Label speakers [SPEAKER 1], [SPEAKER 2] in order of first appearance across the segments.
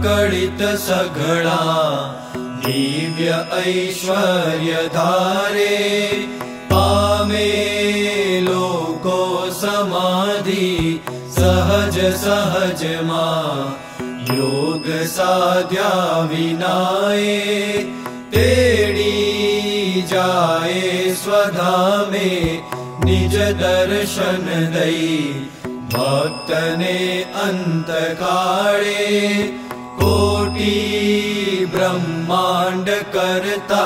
[SPEAKER 1] आकळित सघळा दिव्य ऐश्वर्य धारे पामे लोको समाधि सहज सहज मा योग साध्या विनाये तेड़ी जाए स्वधामे निज दर्शन दई भक्तने अंत काळे कोटि ब्रह्मांड करता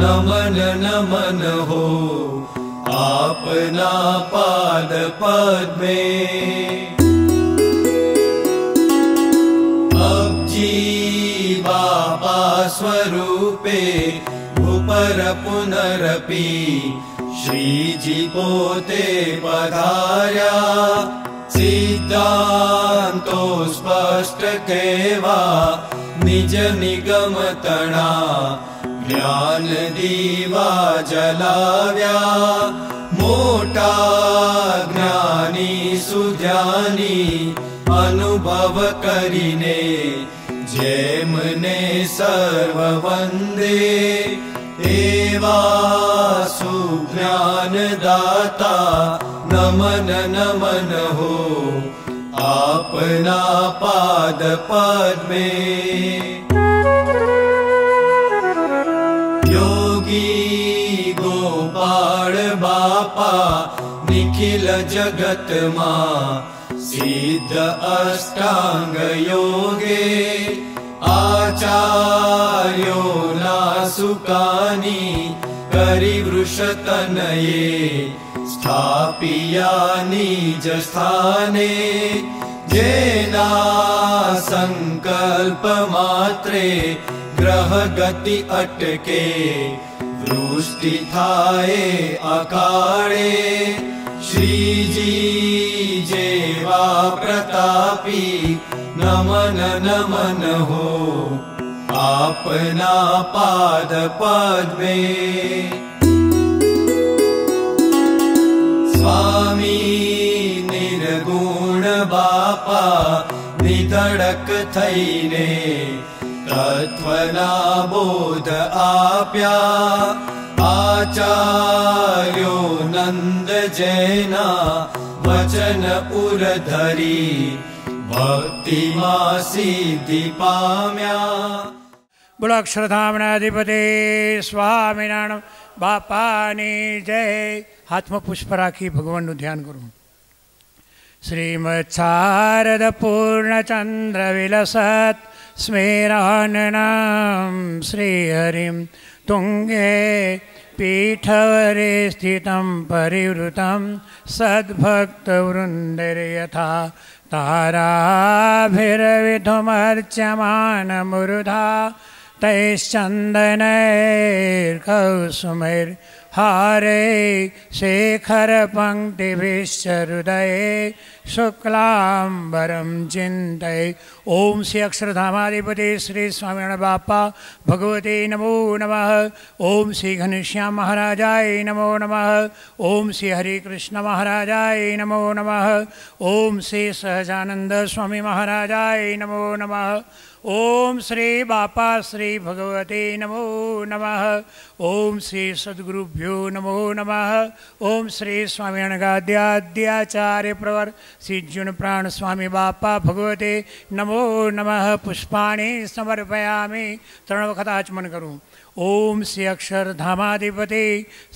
[SPEAKER 1] नमन नमन हो आपना पाद पद्मे अब्जी बापा स्वरूपे भूपर पुनरपि श्रीजी पोते पधार्या सिद्धांतो स्पष्ट केवा निज निगम तणा ज्ञान दीवा जलाव्या मोटा ज्ञानी सुज्ञानी अनुभव करीने जेमने सर्व वंदे एवा सुज्ञान दाता नमन नमन हो आपना पाद पद्मे योगी गोपाल बापा निखिल जगत मा सिद्ध अष्टांग योगे आचार्यो ना सुकानी करिवृषतनये स्थापिया निज स्थाने जेना संकल्प मात्रे ग्रह गति अटके वृष्टि थाए अकाळे श्रीजी जेवा प्रतापी नमन नमन हो आपना पाद पद्मे स्वामी निर्गुण बापा निधड़क थईने तत्वना बोध आप्या आचार्यो नंद जैना वचन उरधरी भक्ति मा सिद्धि पाम्या।
[SPEAKER 2] बोलो अक्षरधामनाधिपति स्वामिनारायण बापानी जय। हाथ में पुष्प राखी भगवान ध्यान करूँ। श्रीमद शारद पूर्णचंद्र विलसत् स्मेराननाम श्रीहरिं तुंगे पीठवरे स्थितं परिवृतं सद्भक्तवृन्दैर्यथा ताराभिर्विधुमर्च्यमानमुरुधा तैश्चन्दनैर्कौसुमैर्हारे शेखरपङ्क्तिभिश्च हृदये शुक्लांबरम चिंतये। ओम श्री अक्षरधामाधिपति श्री स्वामिनारायण बापा भगवते नमो नमः। ओम श्री घनश्याम महाराजाय नमो नमः। ओम श्री हरि कृष्ण महाराजाय नमो नमः। ओम श्री सहजानंद स्वामी महाराजाय नमो नमः। ओम श्री बापा श्री भगवते नमो नमः। ओम श्री सद्गुरुभ्यो नमो नमः। ओम श्री स्वामिनारायण गाद्याचार्य प्रवर श्री जुन प्राण स्वामी बापा भगवते नमो नमः। पुष्पाणि समर्पयामि। तृणवखत आचमन करूं। ओम श्री अक्षरधामाधिपति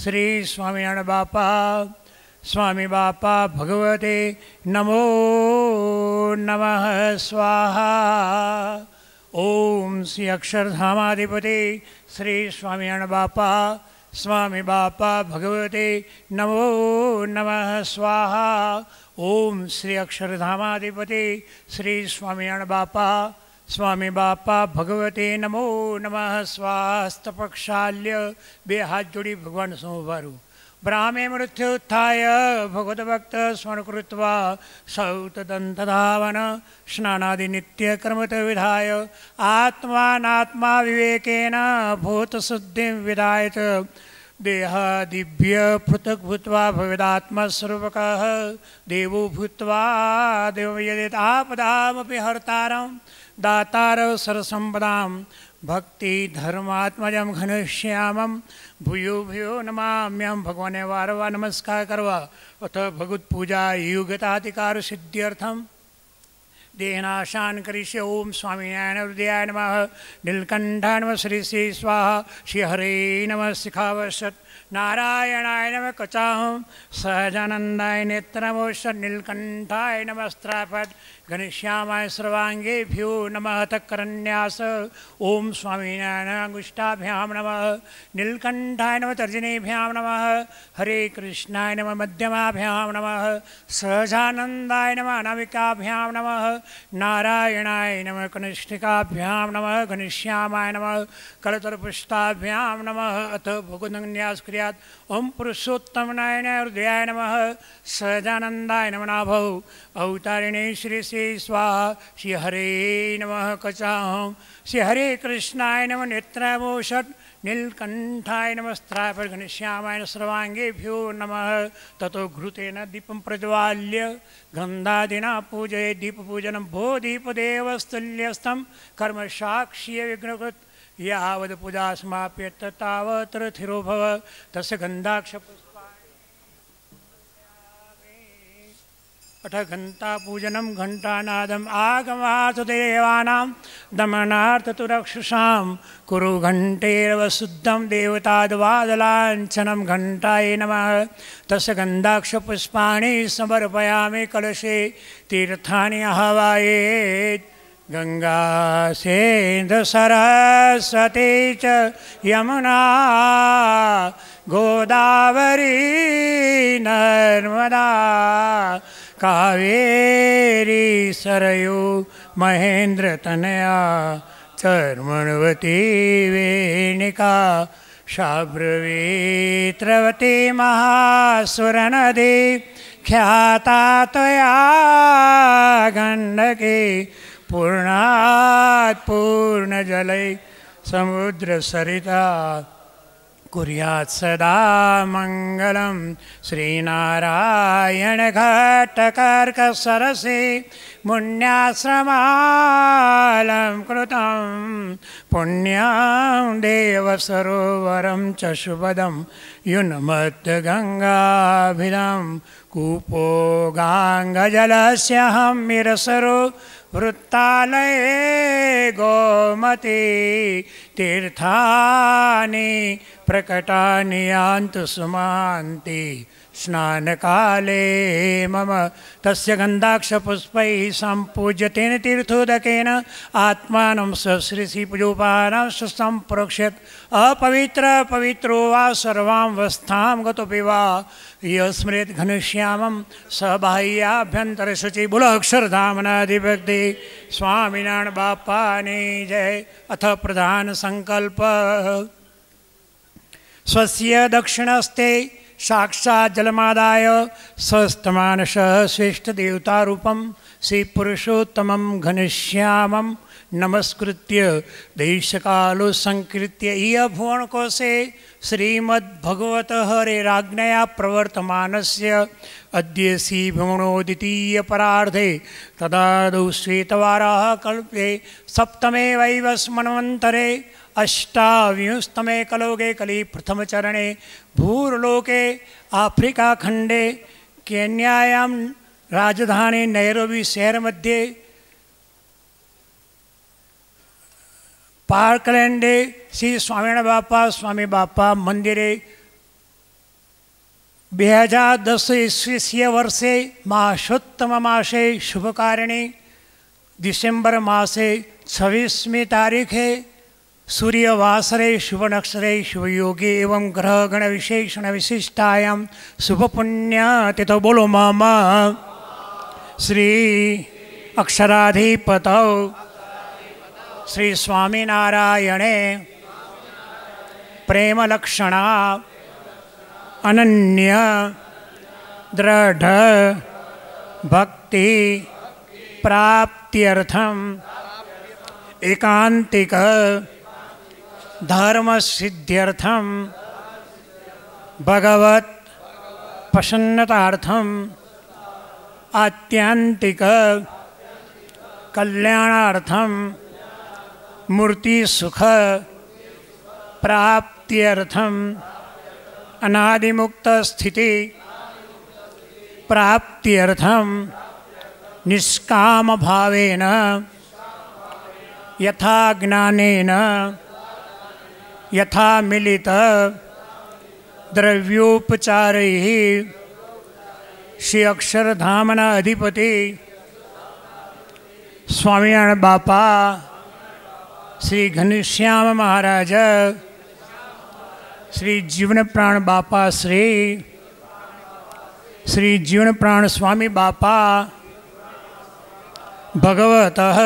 [SPEAKER 2] श्री स्वामिनारायण बापा स्वामी बापा भगवते नमो नमः। स्वाहा। ओम श्री अक्षरधामाधिपति श्री स्वामिनारायण बापा स्वामी बापा भगवते नमो नमः। स्वाहा। ओम श्री अक्षरधामाधिपति श्री स्वामिनारायण बापा स्वामी बापा भगवते नमो नमः। स्वास्थ्यपक्षाल्य बे हाथ जोड़ी भगवान सोमवारू ब्राह्मे मृत्युत्थाय भगवद्भक्त स्मरण कृत्वा सौतदन्तधावन स्नानादि नित्यकर्मत विधाय आत्मानात्मा विवेकेन भूतशुद्धिं विधायत देहादिभ्य पृथक् भूत्वा भवेदात्मस्वरूपकः देवो भूत्वा देवं यदेत आपदामपि हर्तारं दातार सर्वसंपदां भक्तिधर्मात्मजं घनश्यामं भूयो भूयो नमाम्यहं भगवाने वारंवार नमस्कार करवा अथ भगवत पूजा युगताधिकार सिद्ध्यर्थम देहनाशान करिष्ये। ओम स्वामिनारायण हृदयाय नमः। नीलकंठाय नमः श्री श्री स्वाहा। श्री हरे नमः शिखावशत् नारायणाय नमः कचाहं सहजानंदाय नेत्रमोषत् नीलकंठाय नमस्त्रापत् घनश्यामाय सर्वांगेभ्यो नमः तत्करन्यास। ओम स्वामिनारायण अंगुष्ठाभ्यां नमः। नीलकंठाय नमः तर्जनीभ्यां नमः। हरे कृष्णाय नमः मध्यमाभ्यां नमः। सहजानंदाय नमः अनामिकाभ्यां नमः। नारायणाय नमः कनिष्ठिकाभ्यां नमः। घनश्यामाय नमः कलतरपुष्टाभ्यां नमः। अथ भगवन्यास क्रियात्। ओम पुरुषोत्तमनाय हृदयाय नमः। सहजानंदाय नमः नाभौ अवतारिणे श्री श्री स्वाहा। श्री हरे नमः कचाहं। श्री हरे कृष्णाय नमः नेत्रमोषत् नीलकंठाय नमस्त्रापद घनश्यामाय सर्वांगेभ्यो नमः। ततो घृतेन दीपं प्रज्वाल्य गंधादिना पूजये। दीपपूजनं भो दीपदेवस्तुल्यस्तं कर्म साक्ष्य विघ्नकृत् यावद् पूजा समाप्येत तावत् रथिरो भव। तस्य गन्धाक्ष अथ घंटापूजनं घंटानादम् आगमात् देवानां दमनार्थ तु रक्षसां कुरु घंटेरव शुद्धं देवताद्वादलाञ्छनं घंटाय नमः। तस्य गन्धाक्षपुष्पाणि समर्पयामि कलशे तीर्थानि आह्वयेत्। गंगा सेन्द्र सरस्वती च यमुना गोदावरी नर्मदा कावेरी सरयू महेन्द्रतनया चर्मणवती वेणिका शाब्रवीत्रवती महासुरनदी ख्याता त्वया गण्डकी पूर्णात् पूर्णजलै समुद्रसरिता कुर्यात् सदा मंगलम। श्रीनारायण घट्टकर्क सरसे मुन्याश्रमालं कृतं पुण्यं देव सरोवरं च शुभदं युनमत् गंगाभिदं कूपो गाङ्गजलस्य हम्मिरसरो वृत्तालये गोमती तीर्थानि प्रकटानि यान्तु सुमान्ति स्नानकाले मम। तस्य गन्धाक्षपुष्पैः सम्पूज्य तेन तीर्थोदकेन आत्मानं सश्रीपूजोपानं सम्प्रोक्ष्यत्। अपवित्र पवित्रो वा सर्वावस्थां गतोऽपि वा यस्मृत् घनश्यामं स बाह्याभ्यन्तरशुचि। बोलो अक्षरधामनाधिभक्ति स्वामिनारायण बाप्पानी जय। अथ प्रधान संकल्प। स्वस्य दक्षिणस्ते साक्षात् जलमादाय स्वस्तमानस श्रेष्ठ देवतारूपं श्रीपुरुषोत्तमं घनश्यामं नमस्कृत्य देशकालो संकृत्य इह भुवनकोशे श्रीमद्भगवत हरेराज्ञया प्रवर्तमानस्य अद्य श्रीभुवनो द्वितीयपरार्धे तदादौ श्वेतवाराः कल्पे सप्तमे वैवस्मन्वन्तरे अष्टाविंशतमे कलोगे कली प्रथमचरणे भूर्लोके आफ्रिका खंडे केन्यायां राजधानी नैरोबी शहर मध्ये पार्कलैंडे श्री स्वामिनारायण बापा स्वामी बापा मंदिरे 2010 ईस्वीय वर्षे मासोत्तम मासे शुभकारिणी डिसेंबर मासे 26वीं तारीखे सूर्यवासरे शुभ नक्षरे शुभ योगे एवं ग्रह गण विशेषण विशिष्टायां शुभ पुण्य तिथौ। बोलो मामा श्री अक्षराधिपतौ श्री स्वामीनारायणे प्रेम लक्षणा अनन्य दृढ़ भक्ति प्राप्त्यर्थम एकांतिक धर्म सिद्ध्यर्थम भगवत प्रसन्नतार्थम आत्यंतिक कल्याणार्थम मूर्ति सुख प्राप्त्यर्थम अनादिमुक्त स्थिति प्राप्त्यर्थम निष्काम भावेन यथा ज्ञानेन यथा मिलित द्रव्योपचारैः श्री अक्षरधामना अधिपति स्वामीनारायण बापा श्री घनश्याम महाराज श्री जीवन प्राण बापा श्री जीवन प्राण स्वामी बापा भगवतः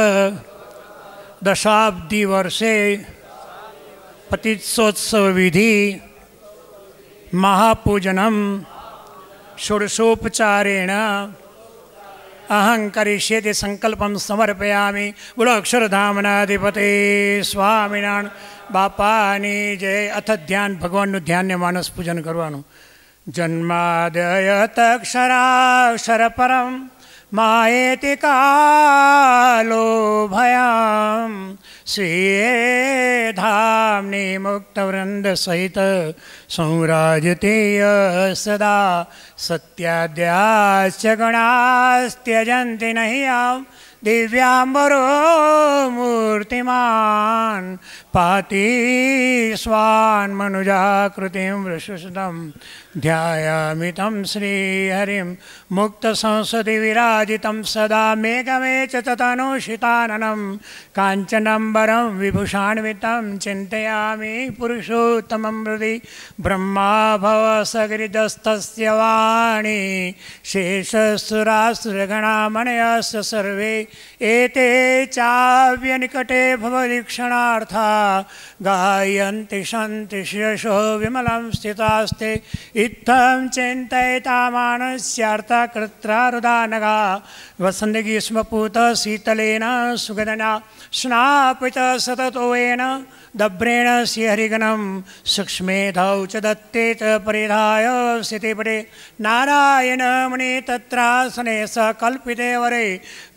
[SPEAKER 2] दशाब्दी वर्षे पतित्सोत्सव विधि महापूजनम षोडशोपचारेण अहं करिष्येति संकल्पं समर्पयामि। बोलो अक्षरधामनाधिपते स्वामीनारायण बापानी जय। अथ ध्यान भगवानનું ધ્યાનને માનસ પૂજન કરવાનું। जन्मादयतक्षराक्षर परम मायेति कालो भयाम स्वीये धाम्नि मुक्तवृंद सहित संराजते सदा सत्याद्याश्च गणास्त्यजन्ति नह्यां दिव्यांबरो मूर्तिमान् पाति स्वान् मनुजाकृतिं वृषुसुतं ध्यायामि तं श्रीहरिं मुक्तसंसदि विराजितं सदा मेघमे च ततनुषिताननं काञ्चनम्बरं विभूषान्वितं चिन्तयामि पुरुषोत्तमं हृदि ब्रह्मा भवसगिरिदस्तस्य वाणी शेषसुरासुरगणामणयस्य सर्वे एते चाव्यनिकटे भवदीक्षणार्था गायन्ति सन्ति शिरसो विमलं स्थितास्ते इत्थं चिन्तयितामानस्यार्था कृत्रारुदानगा वसन्ति ग्रीष्मपूत शीतलेन सुगदना स्नापित सततोयेन दभ्रेण श्रीहरिगणं सूक्ष्मेधौ च दत्ते च परिधाय स्थितिपटे नारायण मुनि तत्रासने स कल्पिते वरे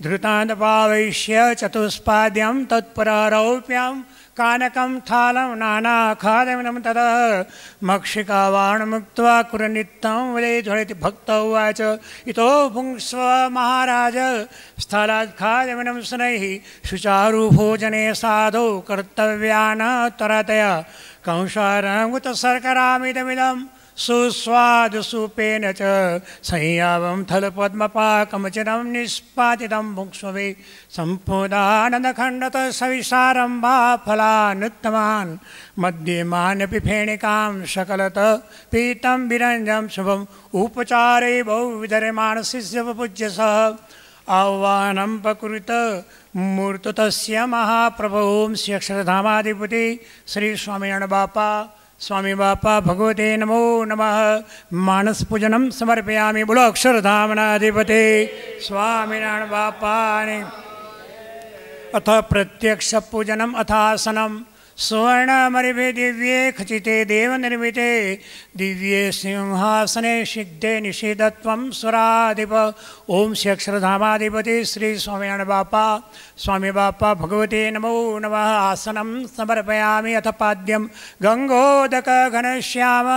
[SPEAKER 2] धृतान्तपावैश्य चतुष्पाद्यं तत्पररौप्यं कानकं थालं नानाखादमिदं ततः मक्षिकावाणमुक्त्वा कुरनित्यं वदे ज्वलति भक्त उवाच इतो पुंस्व महाराज स्थलात् खादमिदं शनैः सुचारुभोजने साधौ कर्तव्यान् त्वरतया कंसारङ्गुतशर्करामिदमिदं सुस्वादुसूपेन च संयावं थलपद्मपाकमचिरं निष्पातितं भुक्ष्वे सम्पूर्णानन्दखण्डतः सविशारम्भा फलानुत्तमान् मध्यमानपि फेणिकां सकलतः पीतं विरञ्जं शुभम् उपचारे बहुविधर्माणशिष्य पूज्य सह आह्वानं पकुरुत मूर्ततस्य महाप्रभो श्री अक्षरधामाधिपति श्री स्वामीनारायण बापा स्वामी बापा भगवते नमो नमः। मानस पूजनम समर्पयामि। बोलो अक्षरधामनाधिपते स्वामीनारायण बापा ने। अथ प्रत्यक्ष पूजनम अथासनम सुवर्णमरिभे दिव्ये खचिते देवनिर्मिते दिव्ये सिंहासने सिद्धे निषेधत्वं सुराधिप। ओम श्री अक्षरधामाधिपति श्री स्वामीनारायण बापा स्वामी बापा भगवते नमो नमः। आसनं समर्पयामि। अथ पाद्यं गंगोदक घनश्याम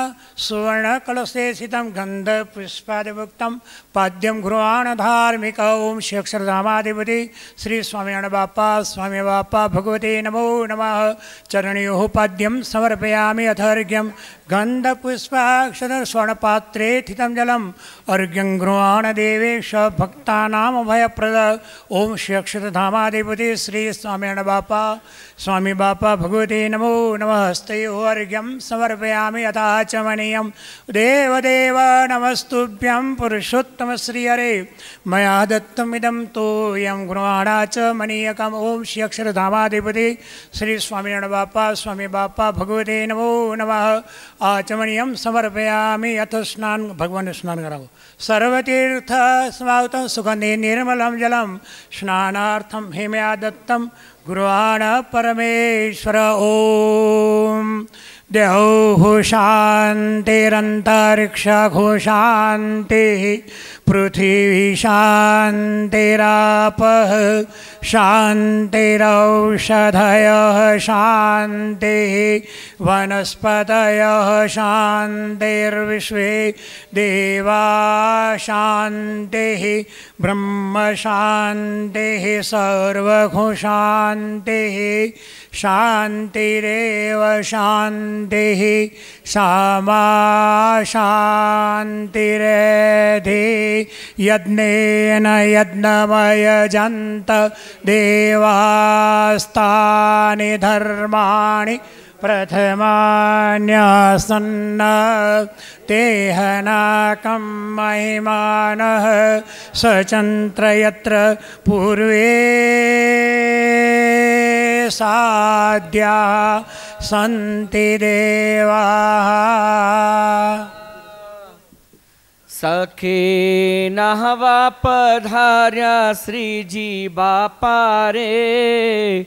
[SPEAKER 2] सुवर्णकलशे स्थितं गन्धपुष्पादिभुक्तं पाद्यं गृहाण धार्मिक। ओम श्री अक्षरधामाधिपति श्री स्वामीनारायण बापा स्वामी बापा भगवते नमो नमः। चरणयोः पाद्यं समर्पयामि। अथ अर्घ्यं गन्धपुष्पाक्षर स्वर्णपात्रे स्थितं जलम् अर्घ्यं गृहाण देवेश भक्तानाम् अभयप्रद। ओम श्री अक्षरधामाधिपति श्री स्वामीनारायण बापा स्वामी बापा भगवते नमो नमः। हस्तयोः अर्घ्यं समर्पयामि। अथाचमनीयं देवदेव नमस्तुभ्यं पुरुषोत्तम श्रीहरे मया दत्तमिदं तोयं गृहाणा च मनीयकम्। ओम श्री अक्षरधामाधिपति श्री स्वामीनारायण बापा स्वामी बापा भगवते नमो नमः। आचमनीयं समर्पयामि। अथ स्नान भगवान स्नान कराओ। सर्वतीर्थ समाहुतं सुगन्धि निर्मलं जलं स्नानार्थं हेमया दत्तं गृहाण परमेश्वर। ओम द्यौः शान्तिरन्तरिक्षो शान्तिः पृथिवी शान्तिरापः शान्तिरौषधयः शान्तिः वनस्पतयः शान्तिर्विश्वे देवा शान्तिः ब्रह्म शान्तिः सर्वभू शान्तिः शान्तिरेव शान्तिः सामा शान्तिरेधि यज्ञेन यज्ञमयजन्त देवास्तानि धर्माणि प्रथमान्यासन्न तेहनाकं महिमानः सचन्त्र यत्र पूर्वे साध्या सन्ति देवाः।
[SPEAKER 3] सखे नहवा पधार्या श्रीजी बापा रे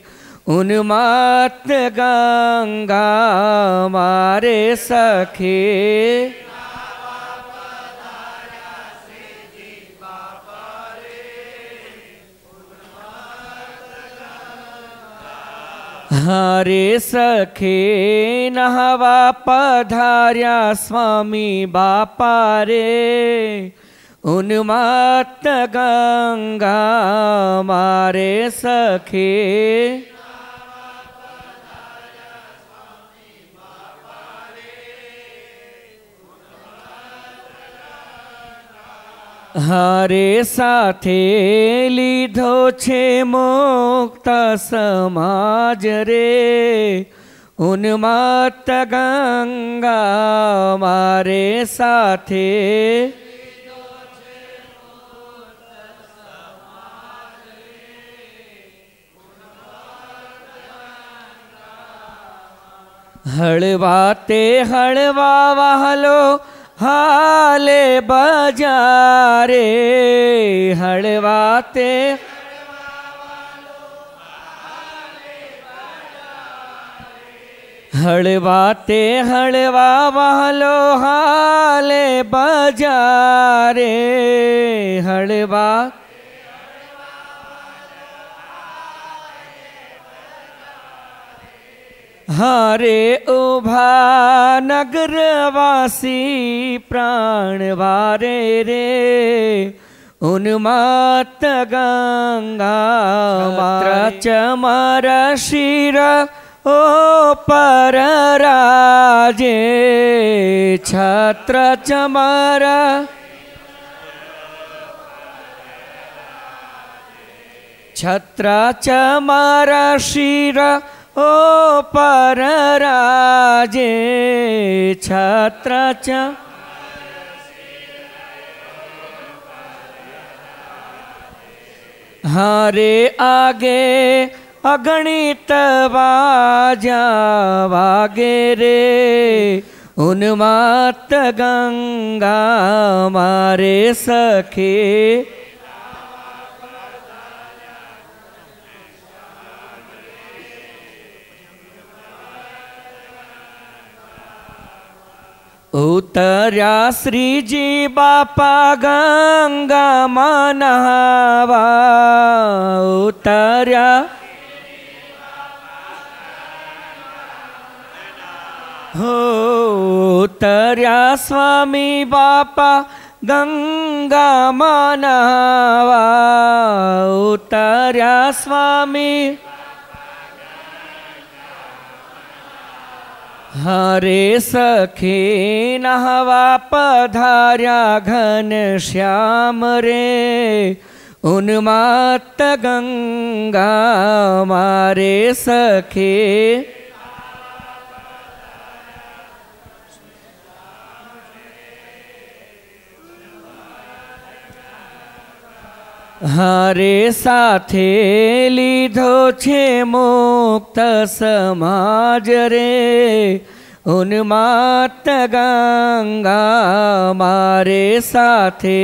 [SPEAKER 3] उन्मात गंगा मारे सखे हरे सखे नहवा पधार्या स्वामी बापा रे उन्मात गंगा मारे सखे हरे साथे लीधो छे मुक्त समाज रे उन्मत्त गंगा मारे साथे हलवाते हलवा वहलो हाले बजारे हलवाते हलवाते हलवा वहलो हाले बजारे हलवा हरे उभा नगरवासी प्राणवारे रे उन्मत्त गंगा मात्र चमर शिर ओ पर राजे छत्र चमर छत्र चमर शिर ओ पर राजे छत्र च हरे आगे अगणित बाजा वागे रे उन्मत्त गंगा मारे सखे उतर्या श्रीजी बापा गंगा मनहवा उतर्या हो उतर्या स्वामी बापा गंगा मनहवा उतर्या स्वामी हरे सखे नहवा पधार्या घन श्याम रे उन्मत्त गंगा मारे सखे हरे साथे लीधो छे मुक्त समाज रे उन्मत्त गंगा मारे साथे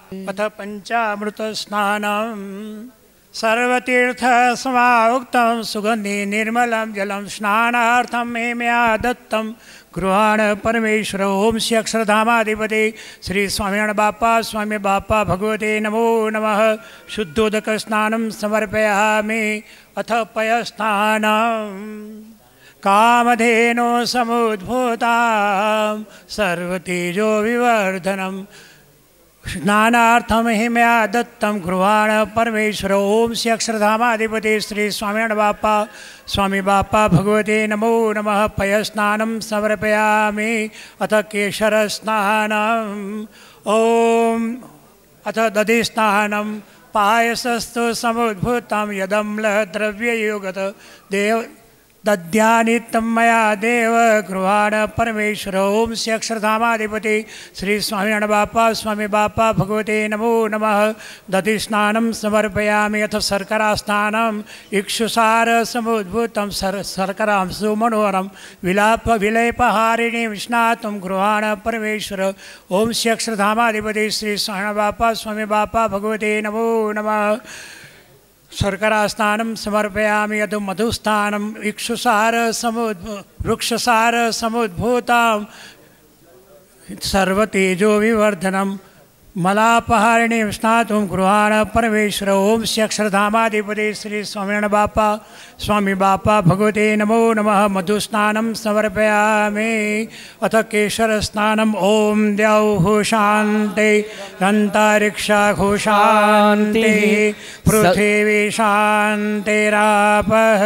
[SPEAKER 2] अथ पंचामृतस्नानम् सर्वतीर्थसमायुक्तं सुगन्धि निर्मलं जलं स्नानार्थं मे मया दत्तं गृहाण परमेश्वर। ओम श्री अक्षरधामाधिपति श्री स्वामिनारायण बापा स्वामी बापा भगवते नमो नमः। शुद्धोदक स्नानं समर्पयामि। अथ पयस्नानं कामधेनो समुद्भूतां सर्वतेजो विवर्धनं स्नानार्थम हि मया दत्तं गृहाण परमेश्वर। ओम श्री अक्षरधामाधिपति श्री स्वामिनारायण बापा स्वामी बापा भगवते नमो नमः। पयस्नानं समर्पयामि। अथ केशरस्नानम् ओम अथ दधिस्नानं पायसस्तु समुद्भूतं यदम्लद्रव्ययुगत देव दद्यानितं मया देव गृहाण परमेश्वर। ओम श्री अक्षरधामाधिपति श्री स्वामिनारायण बापा स्वामी बापा भगवते नमो नमः। दधिस्नानं समर्पयामि। अथ शर्करा स्नानं इक्षुसार समुद्भूतं शर्करां सुमनोहरं विलाप विलेपहारिणीं स्नातुं गृहाण परमेश्वर। ओम श्री अक्षरधामाधिपति श्री स्वामिनारायण बापा स्वामी बापा भगवते नमो नमः। शर्करा स्नानं समर्पयामि। यदु मधुस्नानम् इक्षुसार वृक्षसार समुद्भूतां सर्वतेजो विवर्धनं मलापहारिणीं स्नातुं गृहाण परमेश्वर। ओम श्री अक्षरधामाधिपति श्री स्वामिनारायण बापा स्वामी बापा भगवते नमो नमः। मधुस्नानं समर्पयामि। अथ केशरस्नानम् ओम द्यौः शान्ति अन्तरिक्षाः शान्तिः पृथिवी शान्तिरापः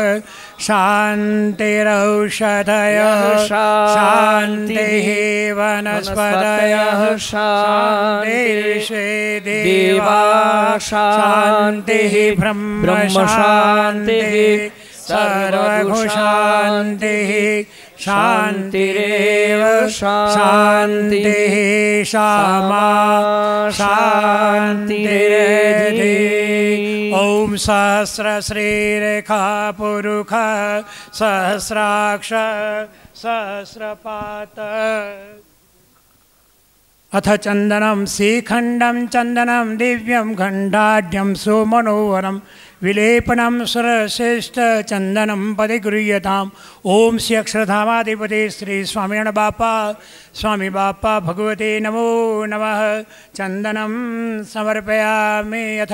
[SPEAKER 2] शान्तिरौषधयः शान्तिः वनस्पतयः शान्तिर्विश्वे देवा शान्तिः ब्रह्म शान्तिः सर्वभूशान्तिः शान्तिरेव शान्तिः शामा शान्तिरेधि। ओम सहस्रश्रीरेखा पुरुष सहस्राक्ष सहस्रपात। अथ चंदनं श्रीखंडं चंदनं दिव्यं खंडाढ्यं सुमनोहरं विलेपनं सुरश्रेष्ठ चंदनं परिगृह्यताम्। ओम श्री अक्षरधामाधिपति श्री स्वामिनारायण बापा स्वामी बापा भगवते नमो नमः। चंदनं समर्पयामि। अथ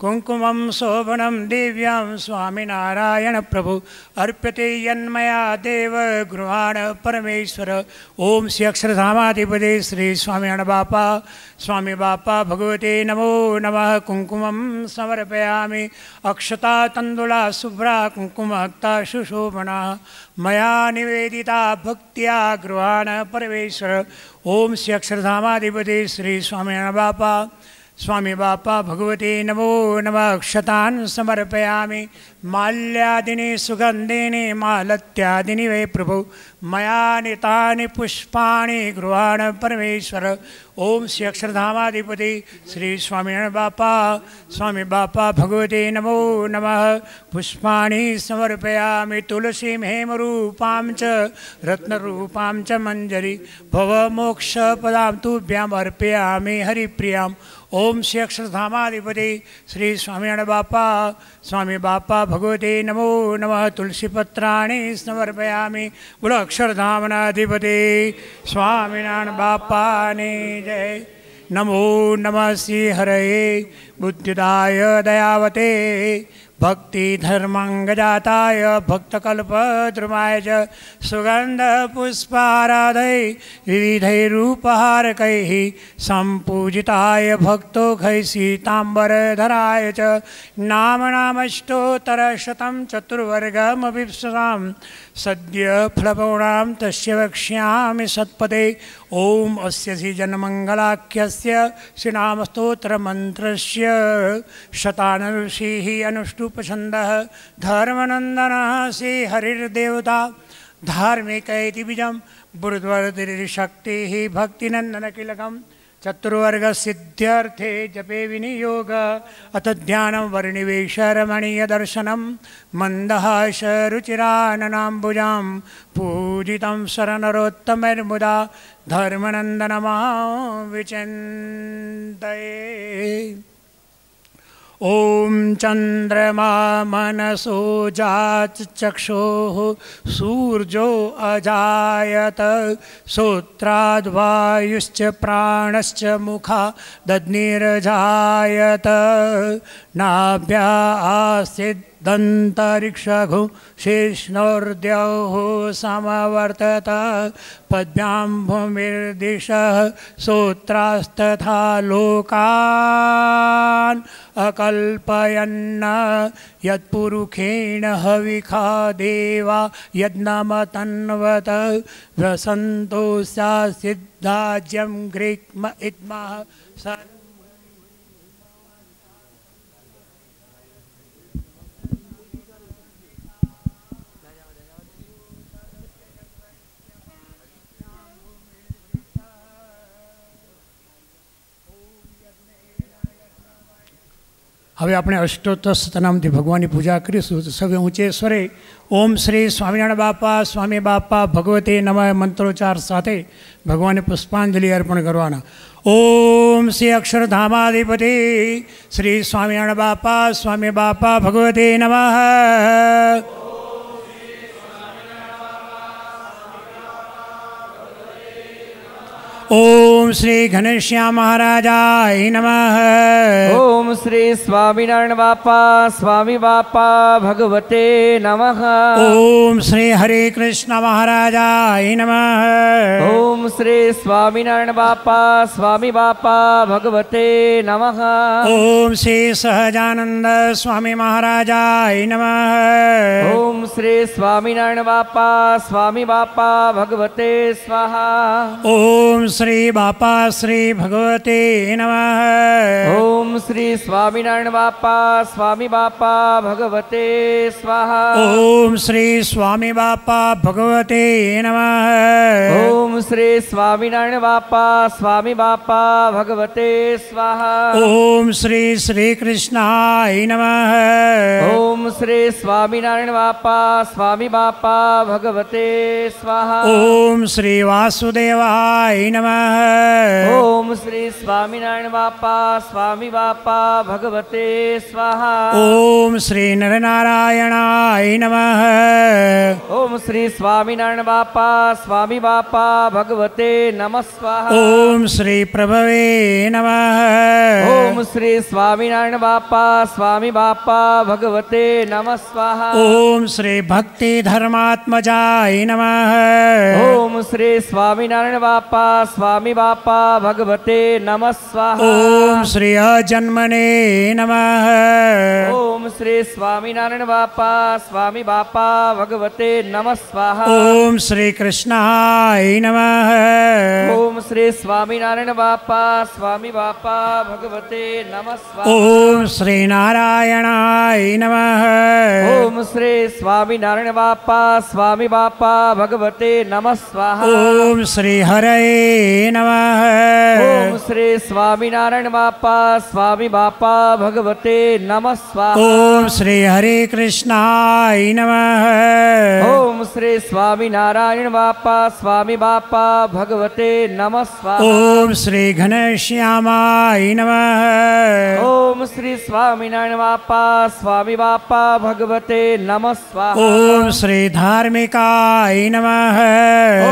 [SPEAKER 2] कुंकुमं शोभनं दिव्यं स्वामिनारायण प्रभु अर्प्यते यन्मया देव गृहाण परमेश्वर। ओम श्री अक्षरधामाधिपति श्री स्वामिनारायण बापा स्वामी बापा भगवते नमो नमः। कुंकुमं समर्पयामि। अक्षता तंदुला शुभ्रा कुंकुमक्ता सुशोभना मया निवेदिता भक्त्या गृहाण परमेश्वर। ओम श्री अक्षरधामाधिपति श्री स्वामिनारायण बापा स्वामी बापा भगवते नमो नमः। अक्षतान् समर्पयामि। माल्यादिनी सुगंधिनी मालत्यादिनी वे प्रभु मया नितानि पुष्पाणि गृहाण परमेश्वर। ओम श्री अक्षरधामाधिपति श्री स्वामिनारायण बापा स्वामी बापा भगवते नमो नमः। पुष्पाणि समर्पयामि। तुलसीं हेमरूपां च रत्नरूपां च मंजरी भवमोक्षपदां तुभ्याम् अर्पयामि हरिप्रियाम्। ओम श्री अक्षरधामाधिपति श्री स्वामिनारायण बापा स्वामी बापा भगवते नमो नमः। तुलसी पत्राणि समर्पयामि। बोलो अक्षरधामाधिपति स्वामिनारायण बापा ने जय। नमो नमः श्री हरये बुद्धिदाय दयावते भक्ति धर्मंगजाताय भक्तकल्पद्रुमाय च सुगंध पुष्पाराधै विविधैरूपहारकैः संपूजिताय भक्तोखै सीतांबरधराय च नामनामष्टोत्तरशतं चतुर्वर्गमभिप्सतां सद्य फलपूर्णां तस्य वक्ष्यामि सत्पदे। ओम अस्य श्री जनमंगलाख्यस्य श्रीनामस्तोत्रमन्त्रस्य शतानऋषिः अनुष्टुप्छन्दः धर्मनन्दनः श्रीहरिर्देवता धार्मिक इति बीजं बुद्धवर्तिर्शक्तिः भक्तिनन्दनकिलकं चतुर्वर्गसिद्ध्यर्थे जपे विनियोग अथ ध्यानं वर्णिवेशरमणीयदर्शनं मन्दहासरुचिराननाम्बुजां पूजितं शरणरोत्तमैर्मुदा धर्मनन्दनमां विचिन्तये। ॐ चन्द्रमा मनसो जातचक्षुः सूर्यो अजायत श्रोत्राद्वायुश्च प्राणश्च मुखादग्निर्जायत नाभ्या आसीदन्तरिक्षघु शेष्णोर्द्यौः समवर्तत पद्भ्यां भूमिर्दिशः श्रोत्रास्तथा लोकान् अकल्पयन् यत्पुरुषेण हविखा देवा यज्ञमतन्वत व्यसन्तो स्यासिद्धाज्यं ग्रीक्म इत्मः હવે આપણે અષ્ટોત્તર સતનામથી ભગવાનની પૂજા કરીશું. તો સૌએ ઊંચે સ્વરે ઓમ શ્રી સ્વામિનારાયણ બાપા સ્વામી બાપા ભગવતે નમઃ મંત્રોચ્ચાર સાથે ભગવાનને પુષ્પાંજલિ અર્પણ કરવાના. ઓમ શ્રી અક્ષરધામાધિપતિ શ્રી સ્વામિનારાયણ બાપા સ્વામી બાપા ભગવતે નમઃ. ओम श्री घनश्याम महाराजाय नमः.
[SPEAKER 3] ओम श्री स्वामिनारायण बापा स्वामी बापा भगवते नमः.
[SPEAKER 2] ओम श्री हरे कृष्ण महाराजाय नमः.
[SPEAKER 3] ओम श्री स्वामिनारायण बापा स्वामी बापा भगवते नमः.
[SPEAKER 2] ओम श्री सहजानंद स्वामी महाराजाय नमः.
[SPEAKER 3] ओम श्री स्वामिनारायण बापा स्वामी बापा भगवते स्वाहा.
[SPEAKER 2] ओम श्री बापा श्री भगवते नमः.
[SPEAKER 3] ओम श्री स्वामिनारायण बापा स्वामी बापा भगवते स्वाहा.
[SPEAKER 2] ओम श्री स्वामी बापा भगवते नमः.
[SPEAKER 3] ओम श्री स्वामिनारायण बापा स्वामी बापा भगवते स्वाहा.
[SPEAKER 2] ओम श्री श्री कृष्णाय नमः.
[SPEAKER 3] ओम श्री स्वामिनारायण बापा स्वामी बापा भगवते स्वाहा.
[SPEAKER 2] ओम श्री वासुदेवाय नमः.
[SPEAKER 3] ओम श्री स्वामिनारायण बापा स्वामी बापा भगवते स्वाहा.
[SPEAKER 2] ओम श्री नरनारायणाय नमः.
[SPEAKER 3] ओम श्री स्वामिनारायण बापा स्वामी बापा भगवते नमः स्वाहा.
[SPEAKER 2] ओम श्री प्रभवे नमः.
[SPEAKER 3] ओम श्री स्वामिनारायण बापा स्वामी बापा भगवते नमः स्वाहा.
[SPEAKER 2] ओम श्री भक्ति धर्मात्मजाय नमः.
[SPEAKER 3] ओम श्री स्वामिनारायण बापा स्वामी बापा भगवते नमः स्वाहा.
[SPEAKER 2] ओम श्री अजन्मने नमः.
[SPEAKER 3] ओम श्री स्वामिनारायण बापा स्वामी बापा भगवते नमः स्वाहा.
[SPEAKER 2] ओम श्री कृष्णाय नमः.
[SPEAKER 3] ओम श्री स्वामिनारायण बापा स्वामी बापा भगवते नमः स्वाहा.
[SPEAKER 2] ओम श्री नारायणाय नमः.
[SPEAKER 3] ओम श्री स्वामिनारायण बापा स्वामी बापा भगवते नमः स्वाहा.
[SPEAKER 2] ओम श्री हरये नमः.
[SPEAKER 3] ओम श्री स्वामिनारायण बापा स्वामी बापा भगवते नमः स्वाहा.
[SPEAKER 2] ओम श्री हरे कृष्णाय नमः.
[SPEAKER 3] ओम श्री स्वामिनारायण बापा स्वामी बापा भगवते नमः स्वाहा.
[SPEAKER 2] ओम श्री घनश्यामाय नमः.
[SPEAKER 3] ओम श्री स्वामिनारायण बापा स्वामी बापा भगवते नमः स्वाहा.
[SPEAKER 2] ओम श्री धार्मिकाय नमः.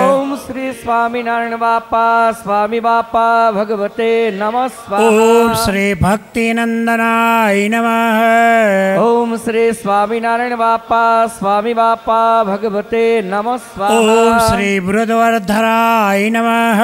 [SPEAKER 3] ओम श्री स्वामिनारायण बापा स्वामी बापा भगवते नमः स्वाहा.
[SPEAKER 2] ओम श्री भक्तिनंदनाय नमः.
[SPEAKER 3] ओम श्री स्वामिनारायण बापा स्वामी बापा भगवते नमः स्वाहा.
[SPEAKER 2] ओम श्री वृद्धवर्धराय नमः.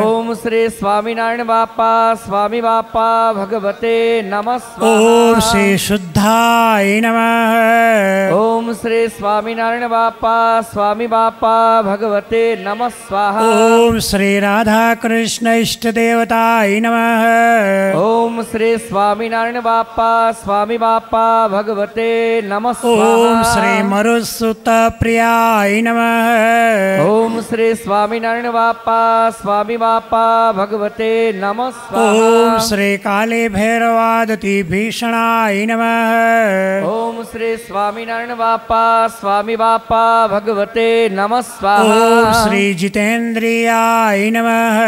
[SPEAKER 3] ओम श्री स्वामिनारायण बापा स्वामी बापा भगवते नमः स्वाहा.
[SPEAKER 2] ओम श्री शुद्धाय नमः.
[SPEAKER 3] ओम श्री स्वामिनारायण बापा स्वामी बापा भगवते नमः स्वाहा.
[SPEAKER 2] ओम श्री राधा कृष्ण इष्टदेव देवताय नमः।
[SPEAKER 3] ओम श्री स्वामीनारायण बाप्पा स्वामी बाप्पा भगवते नमः स्वाहा।
[SPEAKER 2] ओम श्री मरुत्सुत प्रियाय नमः।
[SPEAKER 3] ओम श्री स्वामीनारायण बाप्पा स्वामी बाप्पा भगवते नमः स्वाहा।
[SPEAKER 2] ओम श्री काले भैरवादति भीषणाय नमः।
[SPEAKER 3] ओम श्री स्वामीनारायण बाप्पा स्वामी बाप्पा भगवते नमः स्वाहा।
[SPEAKER 2] ओम श्री जितेन्द्रियाय नमः।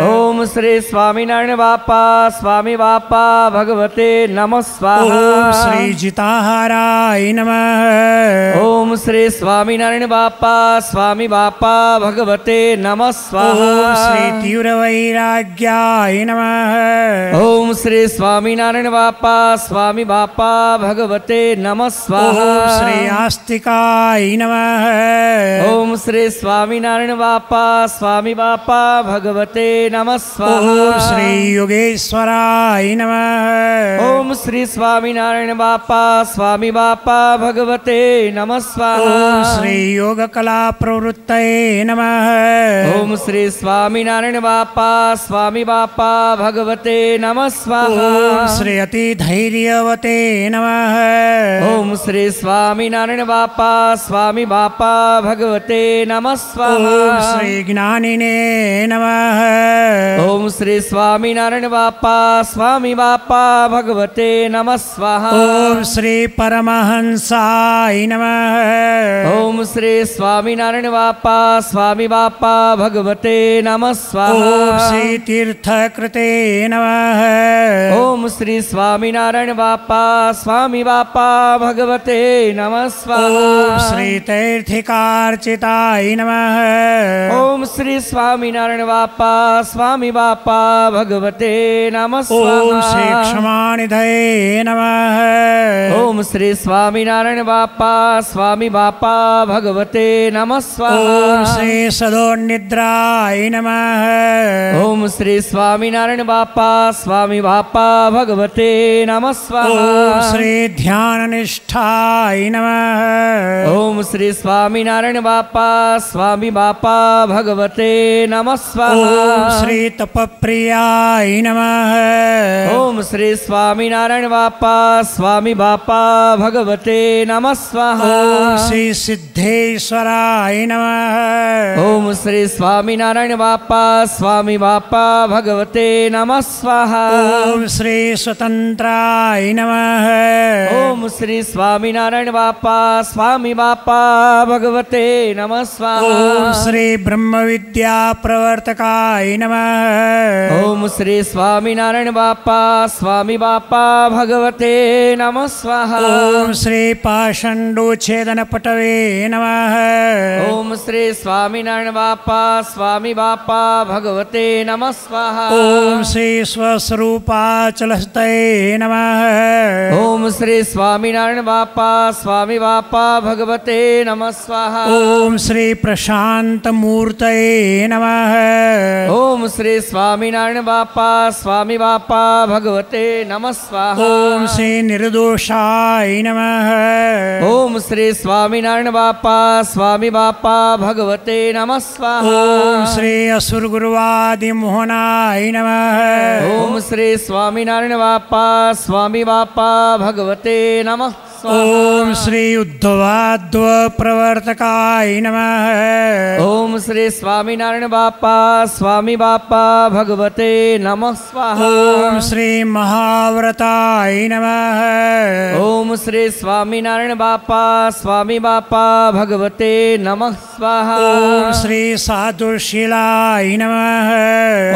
[SPEAKER 3] ओम श्री स्वामीनारायण बाप्पा स्वामी बाप्पा भगवते नमः स्वाहा।
[SPEAKER 2] ओम श्री जिताहाराय नमः।
[SPEAKER 3] ओम श्री स्वामीनारायण बाप्पा स्वामी बाप्पा भगवते नमः स्वाहा।
[SPEAKER 2] ओम श्री तीव्र वैराग्याय नमः।
[SPEAKER 3] ओम श्री स्वामीनारायण बाप्पा स्वामी बाप्पा भगवते नमः स्वाहा।
[SPEAKER 2] ओम श्री आस्तिकाय नमः।
[SPEAKER 3] ओम श्री स्वामीनारायण बाप्पा स्वामी बाप्पा भगवते नमः स्वाहा।
[SPEAKER 2] ओम श्री योगेश्वराय नमः।
[SPEAKER 3] ओम श्री स्वामीनारायण बाप्पा स्वामी बाप्पा भगवते नमः स्वाहा।
[SPEAKER 2] ओम श्री योग कला प्रवृत्तये नमः।
[SPEAKER 3] ओम श्री स्वामीनारायण बाप्पा स्वामी बाप्पा भगवते नमः स्वाहा।
[SPEAKER 2] ओम श्री अति धैर्यवते नमः।
[SPEAKER 3] ओम श्री स्वामीनारायण बाप्पा स्वामी बाप्पा भगवते नमः स्वाहा।
[SPEAKER 2] ओम श्री ज्ञानिने नमः।
[SPEAKER 3] ओम श्री स्वामीनारायण बाप्पा स्वामी बाप्पा भगवते नमः स्वाहा।
[SPEAKER 2] ओम श्री परमहंसाय नमः।
[SPEAKER 3] ओम श्री स्वामीनारायण बाप्पा स्वामी बाप्पा भगवते नमः स्वाहा।
[SPEAKER 2] ओम श्री तीर्थकृते नमः।
[SPEAKER 3] ओम श्री स्वामीनारायण बाप्पा स्वामी बाप्पा भगवते नमः स्वाहा।
[SPEAKER 2] ओम श्री तैर्थिकार्चिताय नमः।
[SPEAKER 3] ओम श्री स्वामीनारायण बाप्पा स्वामी बाप्पा भगवते नमः
[SPEAKER 2] ओम
[SPEAKER 3] स्वाहा।
[SPEAKER 2] श्री क्षमानिधये नमः।
[SPEAKER 3] ओम श्री स्वामीनारायण बाप्पा स्वामी बाप्पा भगवते नमः स्वाहा।
[SPEAKER 2] ओम श्री सदोन्निद्राय नमः।
[SPEAKER 3] ओम श्री स्वामीनारायण बाप्पा स्वामी बाप्पा भगवते नमः स्वाहा।
[SPEAKER 2] ओम श्री ध्याननिष्ठाय नमः।
[SPEAKER 3] ओम श्री स्वामीनारायण बाप्पा स्वामी बाप्पा भगवते नमः स्वाहा।
[SPEAKER 2] ओम श्री तपप्रियाय नमः।
[SPEAKER 3] ओम श्री स्वामीनारायण बाप्पा स्वामी बाप्पा भगवते नमः स्वाहा।
[SPEAKER 2] ओम श्री सिद्धेश्वराय नमः।
[SPEAKER 3] ओम श्री स्वामीनारायण बाप्पा स्वामी बाप्पा भगवते नमः स्वाहा।
[SPEAKER 2] ओम श्री स्वतंत्राय नमः।
[SPEAKER 3] ओम श्री स्वामीनारायण बाप्पा स्वामी बाप्पा भगवते नमः स्वाहा।
[SPEAKER 2] ओम श्री ब्रह्म विद्या प्रवर्तकाय नमः।
[SPEAKER 3] ओम श्री स्वामीनारायण बाप्पा स्वामी बाप्पा भगवते नमः स्वाहा।
[SPEAKER 2] ओम श्री पाषंडोच्छेदन पटवे नमः।
[SPEAKER 3] ओम श्री स्वामीनारायण बाप्पा स्वामी बाप्पा भगवते नमः स्वाहा।
[SPEAKER 2] ओम श्री स्वस्वरूपाचलहस्तये नमः।
[SPEAKER 3] ओम श्री स्वामीनारायण बाप्पा स्वामी बाप्पा भगवते नमः स्वाहा।
[SPEAKER 2] ओम श्री प्रशांत मूर्तये नमः।
[SPEAKER 3] ओम श्री स्वामीनारायण बाप्पा स्वामी बाप्पा भगवते नमः स्वाहा।
[SPEAKER 2] ओम श्री निर्दोषाय नमः।
[SPEAKER 3] ओम श्री स्वामीनारायण बाप्पा स्वामी बाप्पा भगवते नमः स्वाहा।
[SPEAKER 2] ओम श्री असुर गुरुवादि मोहनाय नमः।
[SPEAKER 3] ओम श्री स्वामीनारायण बाप्पा स्वामी बाप्पा भगवते नमः स्वाहा।
[SPEAKER 2] ओम श्री उद्धवाद्व प्रवर्तकाय नमः।
[SPEAKER 3] ओम श्री स्वामीनारायण बाप्पा स्वामी बाप्पा भगवते नमः स्वाहा।
[SPEAKER 2] ओम श्री महाव्रताय नमः।
[SPEAKER 3] ओम श्री स्वामीनारायण बाप्पा स्वामी बाप्पा भगवते नमः स्वाहा।
[SPEAKER 2] ओम श्री साधुशीलाय नमः।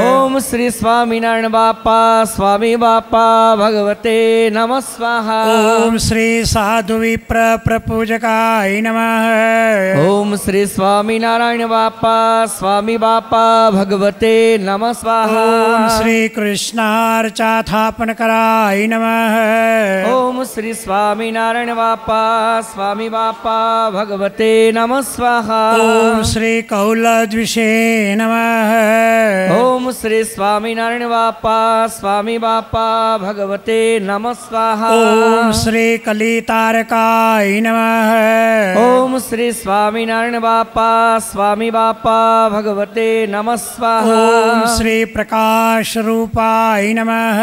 [SPEAKER 3] ओम श्री स्वामीनारायण बाप्पा स्वामी बाप्पा भगवते नमः स्वाहा।
[SPEAKER 2] ओम श्री साधु विप्र प्रपूजकाय नमः।
[SPEAKER 3] ओम श्री स्वामीनारायण बाप्पा स्वामी बाप्पा भगवते नमः स्वाहा।
[SPEAKER 2] ओम श्री कृष्णार्चाथापनकराय नमः।
[SPEAKER 3] ओम श्री स्वामीनारायण बाप्पा स्वामी बाप्पा भगवते नमः स्वाहा।
[SPEAKER 2] ओम श्री कौलद्विषे नमः।
[SPEAKER 3] ओम ओम श्री स्वामिनारायण बापा स्वामी बापा भगवते नमः स्वाहा।
[SPEAKER 2] ओम श्री कलितारकाय नमः।
[SPEAKER 3] ओम श्री स्वामिनारायण बापा स्वामी बापा भगवते नमः स्वाहा।
[SPEAKER 2] ओम श्री प्रकाश रूपाय नमः।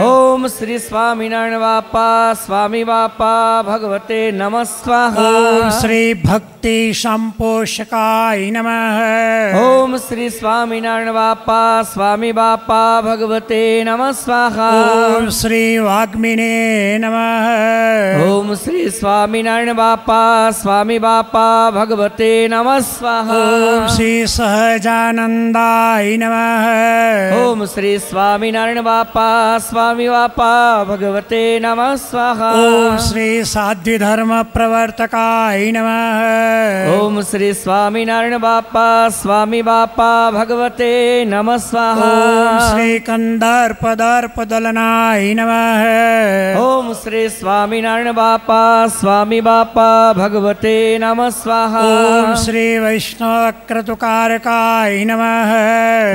[SPEAKER 3] ओम श्री स्वामिनारायण बापा स्वामी बापा भगवते नमः स्वाहा।
[SPEAKER 2] ओम श्री भक्ति संपोषकाय नमः।
[SPEAKER 3] ओम श्री स्वामिनारायण बापा स्वामी बापा भगवते नमः स्वाहा।
[SPEAKER 2] ओम श्री वाग्मिने नमः।
[SPEAKER 3] ओम श्री स्वामिनारायण बापा स्वामी बापा भगवते नमः स्वाहा।
[SPEAKER 2] ओम श्री सहजानंदाय नमः।
[SPEAKER 3] ओम श्री स्वामिनारायण बापा स्वामी बापा भगवते नमः स्वाहा।
[SPEAKER 2] ओम श्री साध्वी धर्म प्रवर्तकाय नमः।
[SPEAKER 3] ओम श्री स्वामिनारायण बापा स्वामी बापा भगवते नमः स्वाहा।
[SPEAKER 2] ओम श्री कंदर्प दर्प दलनाय नमः।
[SPEAKER 3] ओम श्री स्वामिनारायण बापा स्वामी बापा भगवते नमः स्वाहा।
[SPEAKER 2] ओम श्री वैष्णव क्रतुकारकाय नमः।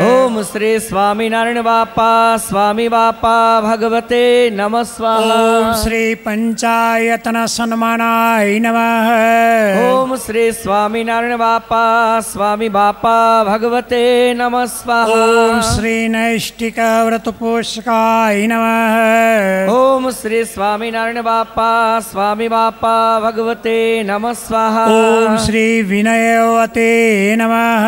[SPEAKER 3] ओम श्री स्वामिनारायण बापा स्वामी बापा भगवते नमः स्वाहा।
[SPEAKER 2] ओम श्री पंचायतन सन्मानाय नमः।
[SPEAKER 3] ओम श्री स्वामिनारायण बापा स्वामी बापा भगवते नमः स्वाहा।
[SPEAKER 2] ओम श्री नैष्टिक व्रत पोषकाय नमः।
[SPEAKER 3] ओम श्री स्वामिनारायण बापा स्वामी बापा भगवते नमः स्वाहा।
[SPEAKER 2] ओम श्री विनयवते नमः।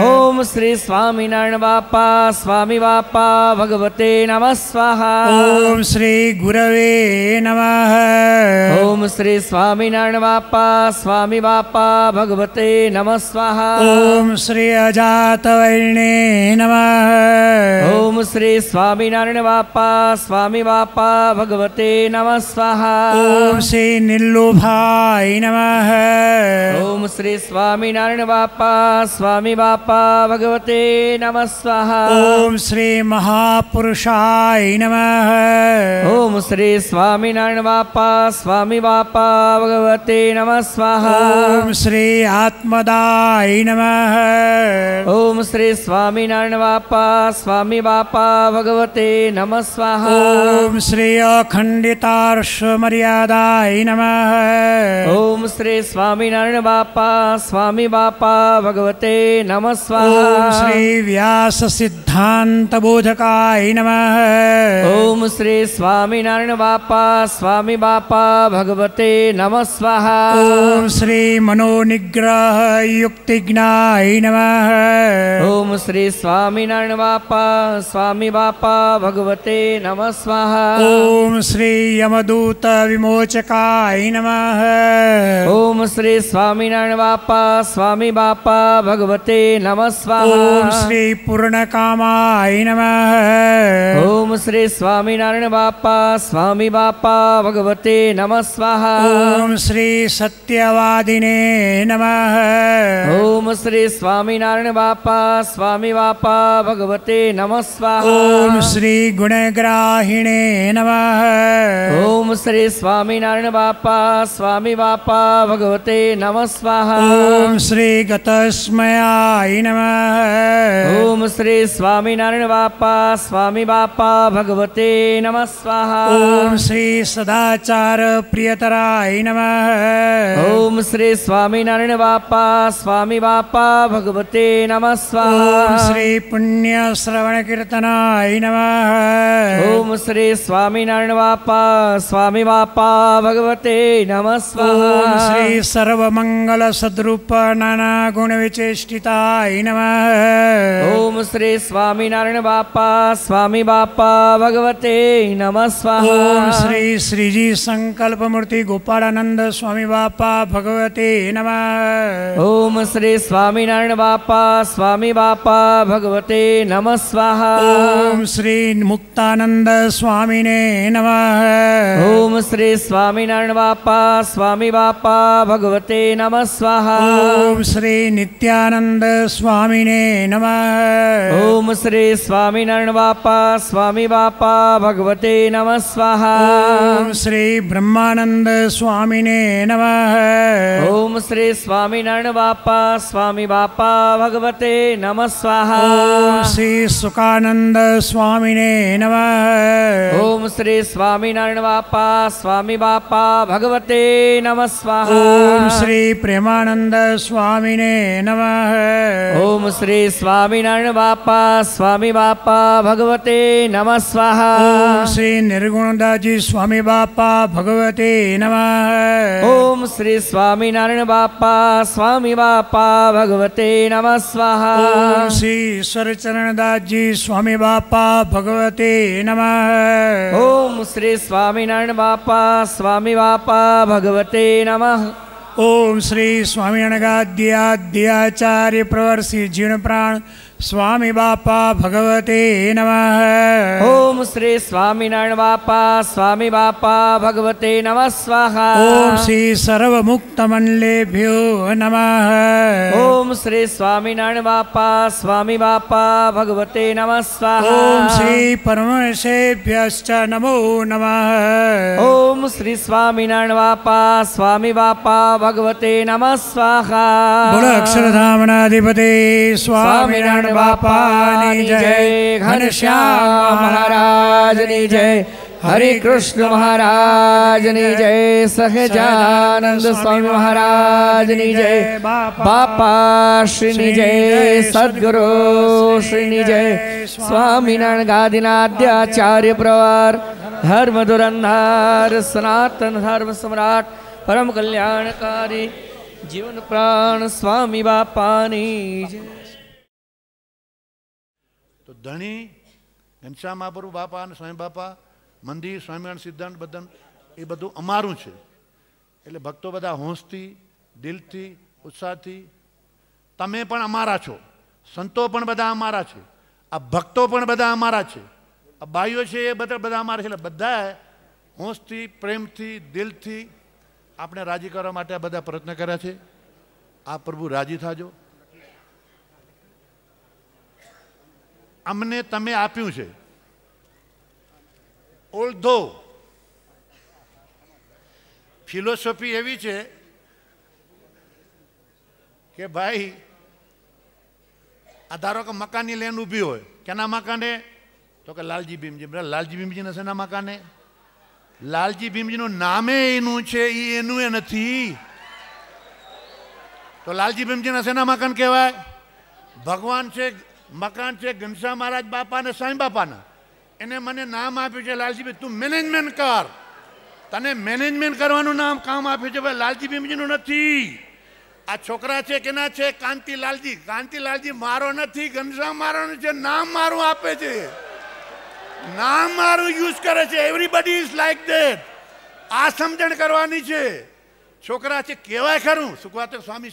[SPEAKER 3] ओम श्री स्वामिनारायण बापा स्वामी बापा भगवते नमः स्वाहा।
[SPEAKER 2] ओम श्री गुरवे नमः।
[SPEAKER 3] ओम श्री स्वामिनारायण बापा स्वामी बापा भगवते नमः स्वाहा।
[SPEAKER 2] ओम श्री अजातवर्णे नमः।
[SPEAKER 3] ओम श्री स्वामिनारायण बापा स्वामी बापा भगवते नमः स्वाहा।
[SPEAKER 2] ओम श्री निल्लुभाय नमः।
[SPEAKER 3] ओम श्री स्वामिनारायण बापा स्वामी बापा भगवते नमः स्वाहा।
[SPEAKER 2] ओम श्री महापुरुषाय नमः।
[SPEAKER 3] ओम श्री स्वामिनारायण बापा स्वामी बापा भगवते नमः स्वाहा।
[SPEAKER 2] ओम श्री आत्मदाय नमः।
[SPEAKER 3] ओम श्री स्वामिनारायण बापा स्वामी बापा भगवते नमः स्वाहा।
[SPEAKER 2] ओम श्री अखंडितार्ष मर्यादाय नमः।
[SPEAKER 3] ओम श्री स्वामिनारायण बापा स्वामी बापा भगवते नमः स्वाहा।
[SPEAKER 2] ओम श्री व्यास सिद्धांत बोधकाय नमः।
[SPEAKER 3] ओम श्री स्वामिनारायण बापा स्वामी बापा भगवते नमः स्वाहा।
[SPEAKER 2] ओम श्री मनोनिग्रह युक्तिज्ञाय नमः।
[SPEAKER 3] ओम श्री स्वामिनारायण बापा स्वामी बापा भगवते नमः स्वाहा।
[SPEAKER 2] ओम श्री यमदूत विमोचकाय नमः।
[SPEAKER 3] ओम श्री स्वामिनारायण बापा स्वामी बापा भगवते नमः स्वाहा।
[SPEAKER 2] ओम श्री पूर्णकामाय नमः।
[SPEAKER 3] ओम श्री स्वामिनारायण बापा स्वामी बापा भगवते नमः स्वाहा।
[SPEAKER 2] ओम श्री सत्यवादिने नमः।
[SPEAKER 3] ओम श्री स्वामिनारायण बापा स्वामी बापा भगवते नमः स्वाहा।
[SPEAKER 2] ओम श्री गुणग्राहिणे नमः।
[SPEAKER 3] ओम श्री स्वामिनारायण बापा स्वामी बापा भगवते नमः स्वाहा।
[SPEAKER 2] ओम श्री गतस्मयाय नमः।
[SPEAKER 3] ओम श्री स्वामिनारायण बापा स्वामी बापा भगवते नमः स्वाहा।
[SPEAKER 2] ओम श्री सदाचार प्रियतराय नमः।
[SPEAKER 3] ओम श्री स्वामिनारायण बापा स्वामी बापा भगवते नमः स्वाहा।
[SPEAKER 2] ओम श्री पुण्य श्रवण कीर्तनाय नमः।
[SPEAKER 3] ओम श्री स्वामिनारायण बापा स्वामी बापा भगवते नमः स्वाहा।
[SPEAKER 2] ओम श्री सर्वमंगल सद्रूप नाना गुण विचेष्टिताय नमः।
[SPEAKER 3] ओम श्री स्वामिनारायण बापा स्वामी बापा भगवते नमः स्वाहा।
[SPEAKER 2] ओम श्री श्रीजी संकल्प मूर्ति गोपालानंद स्वामी बापा भगवते नमः।
[SPEAKER 3] ओम श्री स्वामिनारायण बापा स्वामी बापा भगवते नमः स्वाहा।
[SPEAKER 2] ओम श्री मुक्तानंद स्वामिने नमः।
[SPEAKER 3] ओम श्री स्वामिनारायण बापा स्वामी बापा भगवते नमः स्वाहा।
[SPEAKER 2] ओम श्री नित्यानंद स्वामिने नमः।
[SPEAKER 3] ओम श्री स्वामिनारायण बापा स्वामी बापा भगवते नमः स्वाहा।
[SPEAKER 2] ओम श्री ब्रह्मानंद स्वामिने नमः।
[SPEAKER 3] ओम श्री स्वामिनारायण बापा स्वामी बापा भगवते नमः स्वाहा।
[SPEAKER 2] ओम श्री सुखानंद स्वामिने नमः।
[SPEAKER 3] ओम श्री स्वामिनारायण बापा स्वामी बापा भगवते नमः स्वाहा।
[SPEAKER 2] ओम श्री प्रेमानंद स्वामिने नमः।
[SPEAKER 3] ओम श्री स्वामिनारायण बापा स्वामी बापा भगवते नमः स्वाहा।
[SPEAKER 2] ओम श्री निर्गुणदाजी स्वामी बापा भगवते नमः।
[SPEAKER 3] ओम श्री स्वामिनारायण बापा स्वामी बापा भगवते नमः स्वाहा।
[SPEAKER 2] ओम श्री ईश्वर चरणदास जी स्वामी बापा भगवते नमः।
[SPEAKER 3] ओम श्री स्वामिनारायण बापा स्वामी बापा भगवते नमः।
[SPEAKER 2] ओम श्री स्वामी प्रवर्षि जीर्ण प्राण स्वामी बापा भगवते नमः।
[SPEAKER 3] ओम श्री स्वामिनारायण बापा स्वामी बापा भगवते नमः स्वाहा।
[SPEAKER 2] ओम श्री सर्वमुक्त मंडलेभ्यो नमः।
[SPEAKER 3] ओम श्री स्वामिनारायण बापा स्वामी बापा भगवते नमः स्वाहा।
[SPEAKER 2] ओम श्री परमहंसेभ्यश्च नमो नमः।
[SPEAKER 3] ओम श्री स्वामिनारायण बापा स्वामी बापा भगवते नमः स्वाहा।
[SPEAKER 2] बोलो अक्षरधामनाधिपते स्वामिनारायण बापानी जय। घनश्याम
[SPEAKER 3] महाराज नी जय। हरे कृष्ण महाराज नी जय। सहजानंद स्वामी महाराज नी जय। बापा श्री नी जय। सद्गुरु श्री नी जय। स्वामीनारायण गादिनाद्याचार्य प्रवर धर्म धुरंधर सनातन धर्म सम्राट परम कल्याणकारी जीवन प्राण स्वामी बापानी जय।
[SPEAKER 4] તો ધણી ઘનશ્યામ મહાપ્રભુ બાપા અને સ્વામી બાપા મંદિર સ્વામિનારાયણ સિદ્ધાંત બધન એ બધું અમારું છે. એટલે ભક્તો બધા હોંશથી દિલથી ઉત્સાહથી તમે પણ અમારા છો, સંતો પણ બધા અમારા છે, આ ભક્તો પણ બધા અમારા છે, આ ભાઈઓ છે એ બધા અમારા છે. એટલે બધાએ હોંશથી પ્રેમથી દિલથી આપણે રાજી કરવા માટે આ બધા પ્રયત્ન કર્યા છે. આ પ્રભુ રાજી થાજો. અમને તમે આપ્યું છે. ઓલ્ધો ફિલોસોફી એવી છે કે ભાઈ આ ધારો કે મકાનની લેન ઊભી હોય, કેના મકાને? તો કે લાલજી ભીમજી. લાલજી ભીમજી શેના મકાને? લાલજી ભીમજીનું નામે એનું છે, એ એનું એ નથી. તો લાલજી ભીમજીના શેના મકાન કહેવાય? ભગવાન છે, મકાન છે ઘનશ્યામ મહારાજ બાપા અને સાંઈ બાપાના. એને મને નામ આપ્યું છે લાલજી. તું મેનેજમેન્ટ કર, તને મેનેજમેન્ટ કરવાનું નામ કામ આપ્યું છે. ભાઈ લાલજી ભીમજીનું નથી. આ છોકરા છે કેના છે? કાંતિલાલજી. કાંતિલાલજી મારો નથી, ઘનશ્યામ મારાનું છે. નામ મારું આપે છે, નામ મારું યુઝ કરે છે. Everybody is like that. આ સમજણ કરવાની છે. છોકરા છે કહેવાય ખરું. શું વાત? સ્વામી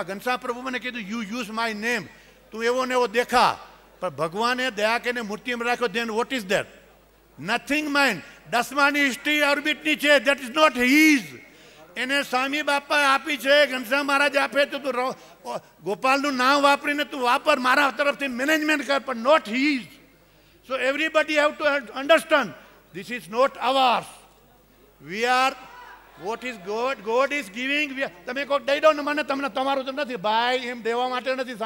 [SPEAKER 4] ઘનશ્યામ પ્રભુ મને કીધું યુ યુઝ માય નેમ. તું એવો ને એવો દેખા, પણ ભગવાને દયા કરીને મૂર્તિમાં રાખ્યો. Then what is that? Nothing mind. દસમાની હિસ્ટ્રી ઓર્બિટની છે. That is not his. એને સ્વામી બાપા આપી છે, ઘનશ્યામ મહારાજ આપે તો તું ગોપાલનું નામ વાપરીને તું વાપર, મારા તરફથી મેનેજમેન્ટ કર, પણ not his. So everybody have to understand this is not ours. We are what is God. God is giving. તમે કોઈ દઈ દો ને મને, તમને તમારું તો નથી ભાઈ, એમ દેવા માટે નથી.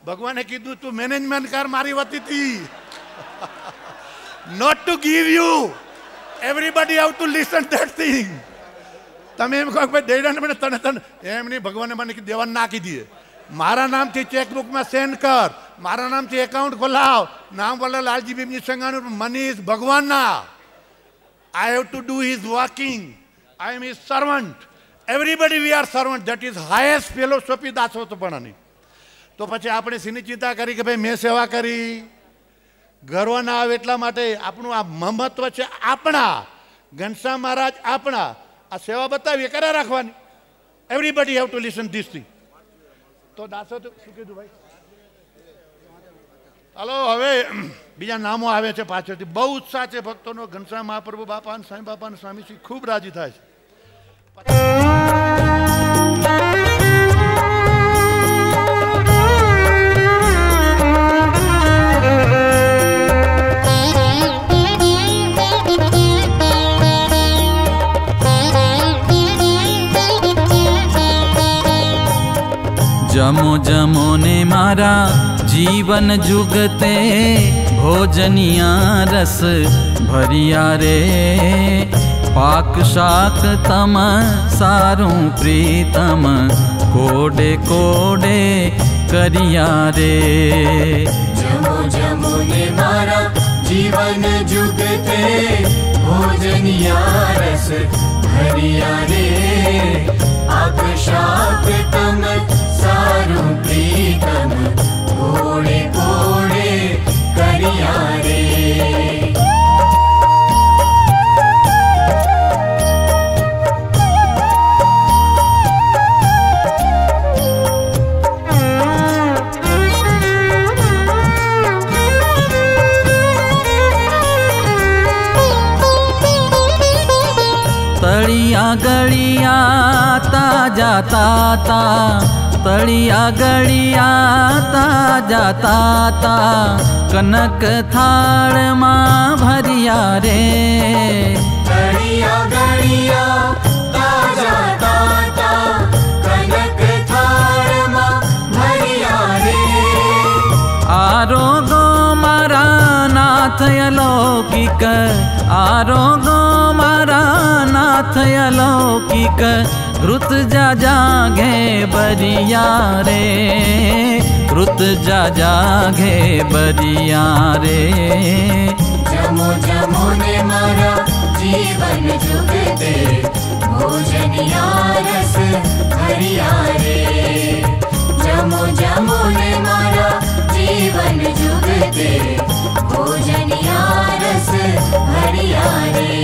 [SPEAKER 4] ભગવાને કીધું તું મેનેજમેન્ટ કર મારી વતીથી. Not to give you. Everybody have to listen that thing. તમે એમ કહો ભાઈ દઈ દો ને મને, તને તને એમ નહીં. ભગવાને મને દેવાનું નાખી દઈએ. મારા નામથી ચેકબુકમાં સેન્ડ કર, મારા નામથી એકાઉન્ટ ખોલાવ. નામ બોલે લાલજી ભીમજી સંઘાનું. મની ઇઝ ભગવાનના. I have to do his working. I am his servant. Everybody we are servant. That is highest philosophy દાસોતપણાની. તો પછી આપણે શીની ચિંતા કરી કે ભાઈ મેં સેવા કરી, ગર્વ ના આવે એટલા માટે. આપણું આ મહત્વ છે આપણા. ઘનશ્યામ મહારાજ આપણા. આ સેવા બતાવી કર્યા રાખવાની. Everybody have to listen this thing. તો દાસો તો શું કીધું ભાઈ? ચાલો હવે બીજા નામો આવે છે પાછળથી. બહુ ઉત્સાહ છે ભક્તોનો. ઘનશ્યામ મહાપ્રભુ બાપા અને સ્વામી બાપા અને સ્વામીશ્રી ખૂબ રાજી થાય છે.
[SPEAKER 5] जमो ने मारा जीवन जुगते भोजनिया रस भरिया रे। पाक शाक तम सारू प्रीतम कोडे कोडे करिया रे।
[SPEAKER 1] जमो जमो ने मारा जीवन जुगते भोजनिया रस भरिया रे। पाक शाक तम सारू प्रीतम कोडे कोडे करिया रे।
[SPEAKER 5] तड़िया गड़िया ताजा ताता, तड़िया गड़िया ताजा ताता, कनक थाल माँ भरिया रे।
[SPEAKER 1] तड़िया गड़िया ताजा ताता, कनक थाल माँ भरिया रे।
[SPEAKER 5] आरोगो मारा नाथ अलौकिक, आरोगो मारा नाथ अलौकिक, कृत जा जागे बरिया रे। कृत जा जागे बरिया रे।
[SPEAKER 1] जमो जमो ने मारा जीवन जुगते भोजनिया रस भरिया रे। जमो जमो ने मारा जीवन जुगते भोजनिया रस भरिया रे।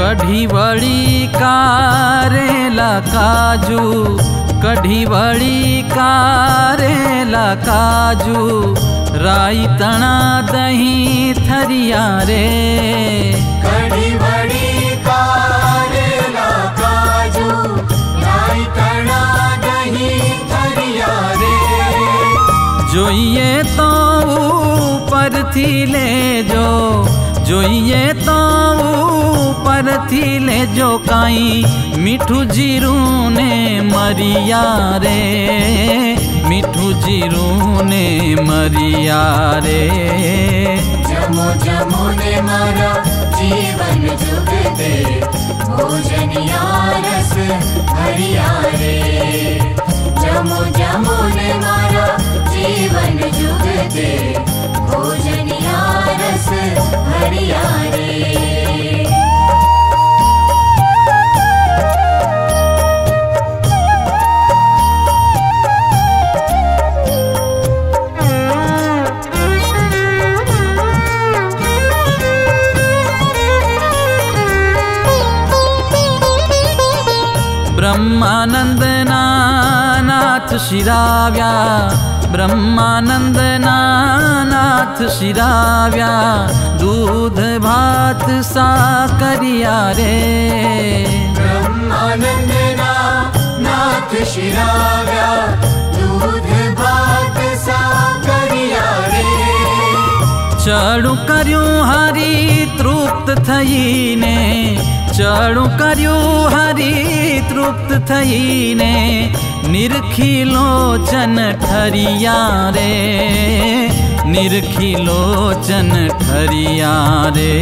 [SPEAKER 5] कढ़ी बड़ी कारेला काजू, कढ़ी बड़ी कारेला काजू, राई तना दही थरिया रे।
[SPEAKER 1] कढ़ी बड़ी कारेला काजू, राई तना दही थरिया रे।
[SPEAKER 5] जोइए तो ऊपर थी ले जो, जोइए तो ऊपर थी ले जो, काई मिठू जीरू ने मरिया रे। मिठू जीरू ने मरिया रे।
[SPEAKER 1] जमो जमो ने मारा जीवन जुगते भोजनिया रस भरिया रे। जमो जमो ने मारा जीवन जुगते भोजनिया रस भरिया रे।
[SPEAKER 5] ब्रह्मानंद नाथ शिराव्या, ब्रह्मानंद नाथ शिराव्या, दूध भात साकरिया रे।
[SPEAKER 1] ब्रह्मानंद नाथ शिराव्या, दूध भात साकरिया रे।
[SPEAKER 5] चढ़ू कर्यूं हरी तृप्त थईने, चढ़ू कर्यूं हरी तृप्त थईने, निरखिलोचन ठरिया रे। निरखिलोचन ठरिया रे।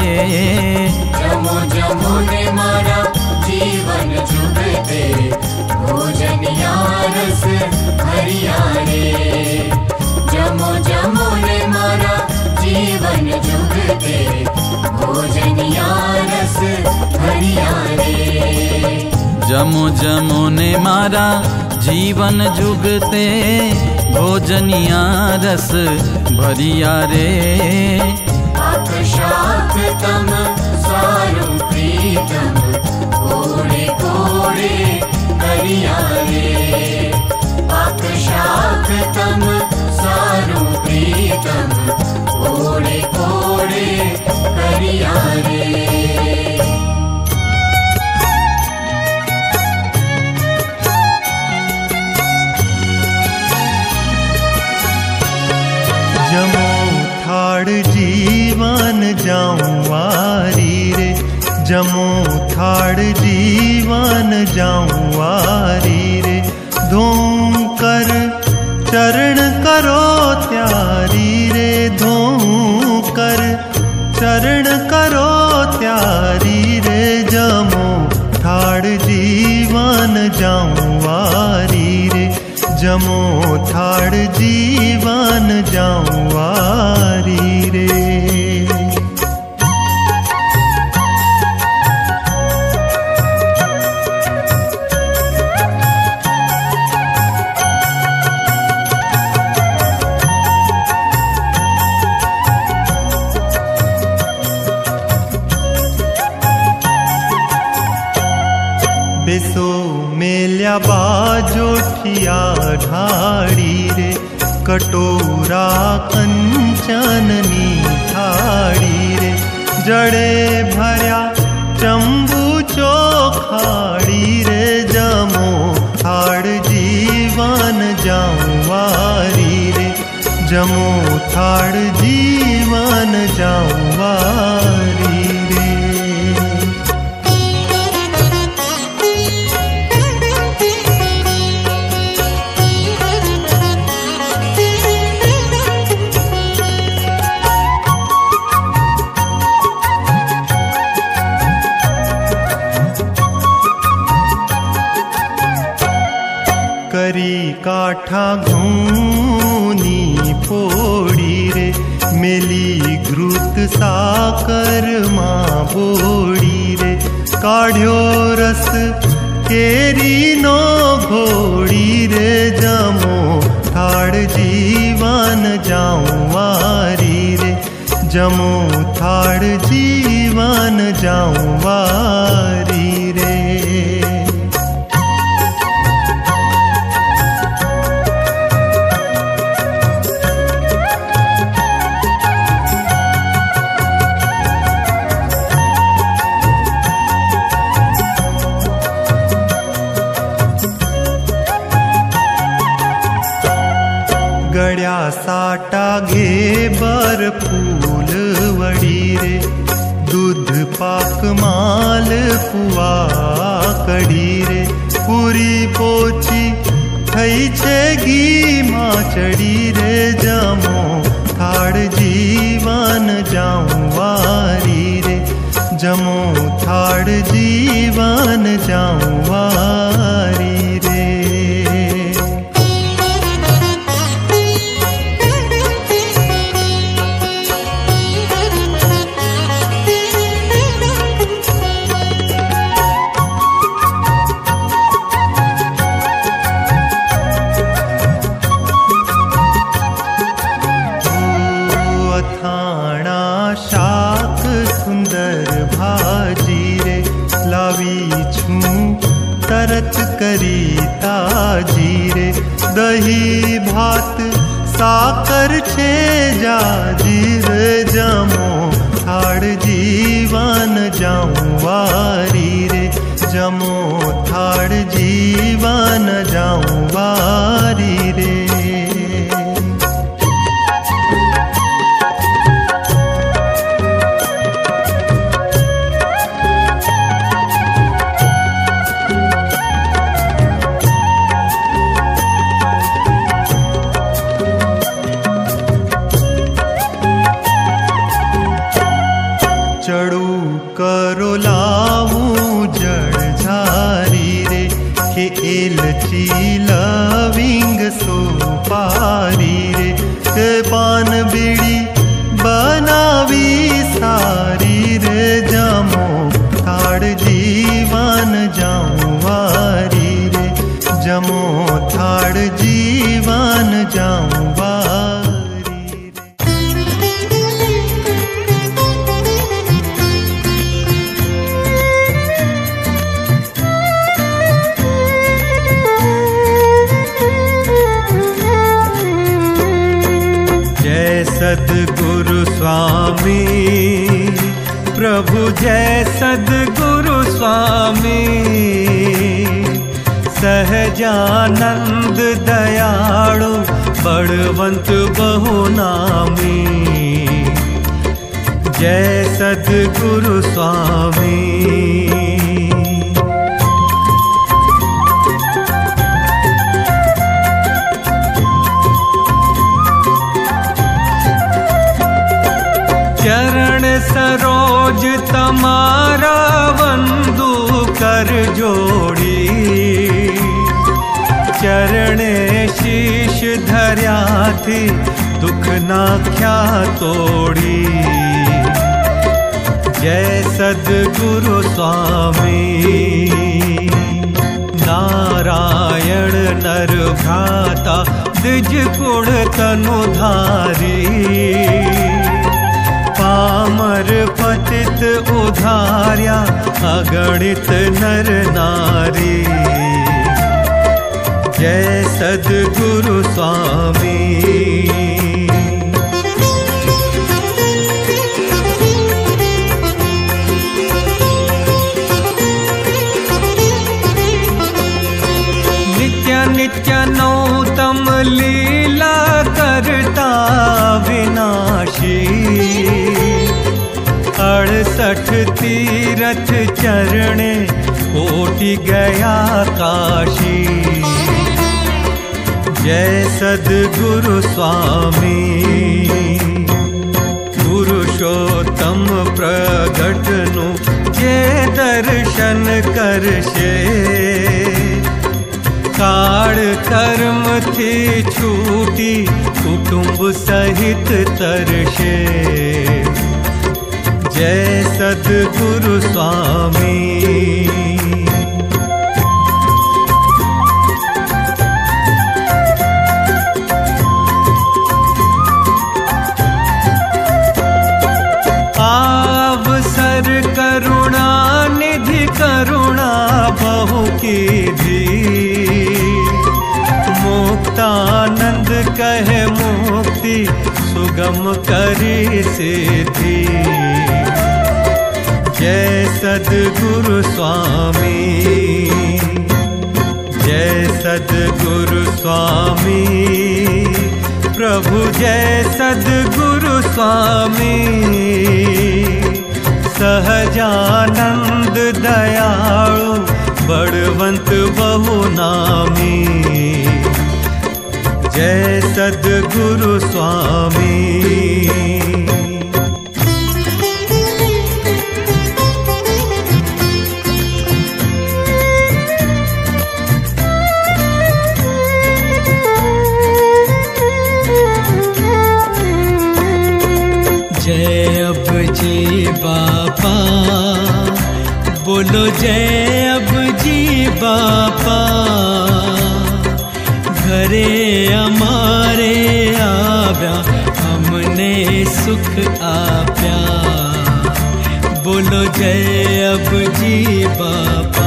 [SPEAKER 1] जमो जमो ने मारा जीवन जुगते भोजनिया रस भरिया रे। जमो जमो ने मारा जीवन जुगते भोजनिया रस भरिया रे।
[SPEAKER 5] जमो जमो ने मारा जीवन जुगते भोजनिया रस भरिया रे।
[SPEAKER 1] पाक शाक तम सारू प्रीतम कोड़े कोड़े करिया रे। पाक शाक तम सारू प्रीतम कोड़े कोड़े करिया रे।
[SPEAKER 6] जाऊं वारी रे, जमो थाड़ जीवन जाऊं वारी रे। धोऊं कर चरण करो त्यारी रे, धोऊं कर चरण करो त्यारी रे। जमो थाड़ जीवन जाऊं वारी रे, जमो थाड़ जीवन जाऊं वारी रे। बेसो मेल्या बाजोठिया ढाड़ी रे, कटोरा कंचननी थाड़ी रे। जड़े भर्या चंबू चोखाड़ी रे, जमो थाड़ जीवन जाऊं वारी रे, जमो थाड़ जीवन जाऊं वारी रे। करी काठा घूनी फोड़ी रे, मेली घृत साकर माँ बोड़ी रे। काढ़्यो रस केरी नो घोड़ी रे, जमो थाड़ जीवन जाऊं वारी रे, जमो थाड़ जीवन जाऊं वारी रे। गड़्या साटा घेबर फूल वड़ी रे, दूध पाक माल पुआ कड़ी रे। पूरी पोची थई छे घी माचड़ी रे, जमो थाड़ जीवन जाऊं वारी रे, जमो थाड़ जीवन जाऊं वारी रे। शाक सुंदर भाजी रे, लावी छू तरत करी ताजी रे। दही भात साकर छे जाजी रे, जमो थाड़ जीवन जाऊं वारी रे, जमो थाड़ जीवन जाऊं वारी रे। चढ़ू करो लाऊं जड़ झारी रे, के एलची लविंग सोपारी रे। के पान बीड़ी बनावी सारी रे, जमो थाड़ जीवन जाऊं वारी रे, जमो थाड़ जीवन जाऊं वारी।
[SPEAKER 7] सद्गुरु स्वामी प्रभु जय सद्गुरु स्वामी, सहजानंद दयाळु बड़वंत बहुनामी। जय सद्गुरु स्वामी। चरण सरोज तमारा वंदु कर जोड़ी, चरणे शीश धर्या थी दुख नाख्या तोड़ी। जय सद्गुरु स्वामी। नारायण नर भ्राता द्विज गुण तनुधारी, पामर पतित उधार्या अगणित नर नारी। जय सद्गुरु स्वामी। नित्य नित्य नौतम लीला करता विनाशी, 68 तीरथ चरणे कोटि गया काशी। जय सद्गुरु स्वामी। पुरुषोत्तम प्रगटनु जे दर्शन करशे, काळ कर्म थी छूटी कुटुंब सहित तरशे। जय सद्गुरु स्वामी। आवसर करुणा निधि करुणा बहु कीधी, मुक्तानंद कहे मुक्ति सुगम करी सिद्धि। जय सद्गुरु स्वामी। जय सद्गुरु स्वामी। प्रभु जय सद्गुरु स्वामी। सहजानंद दयाळु बड़वंत बहु नामी। जय सद्गुरु स्वामी।
[SPEAKER 8] जय अब जी बापा, बोलो जय अब जी बापा। घरे हमारे आव्या हमने सुख आप्या, बोलो जय अब जी बापा।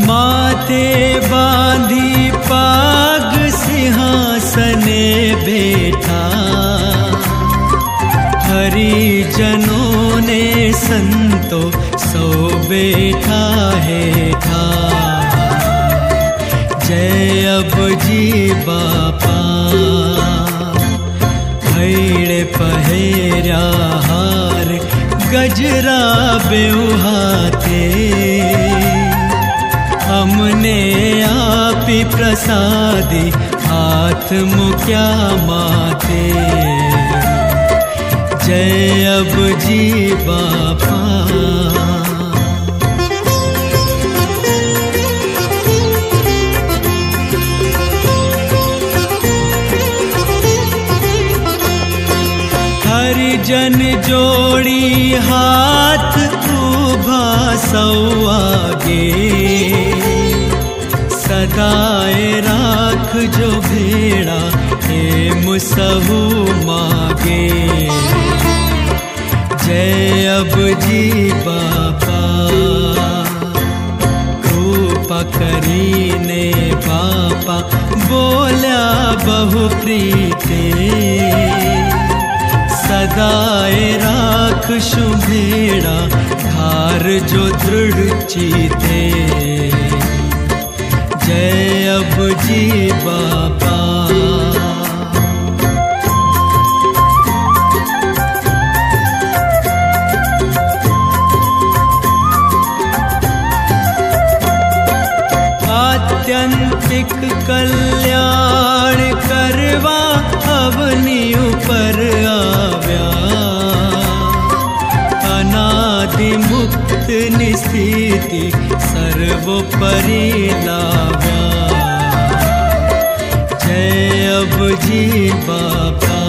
[SPEAKER 8] माथे बांधी पाग सिंहासने बैठा, हरिजनों ने संतो सो बैठा है था। जय अब जी बापा। हईड़े पहेरा हार गजरा बेउहाते, हमने आपी प्रसादी हाथ मुक्या माथे। जय अब जी बापा। हरिजन जोड़ी हाथ उभा सौ आगे, सदाए राख जो भेड़ा हे सबू मागे। जय अब जी बापा। कृपा करीने बापा बोल्या बहु प्रीते, सदाए राख शुभेड़ा धार जो दृढ़ चीते। जय अब जी बापा। आत्यंतिक कल्याण करवा अवनि ऊपर आव्या। अनादि मुक्त निस्थिति सर्वोपरि लाव्या। जय अब जी बापा।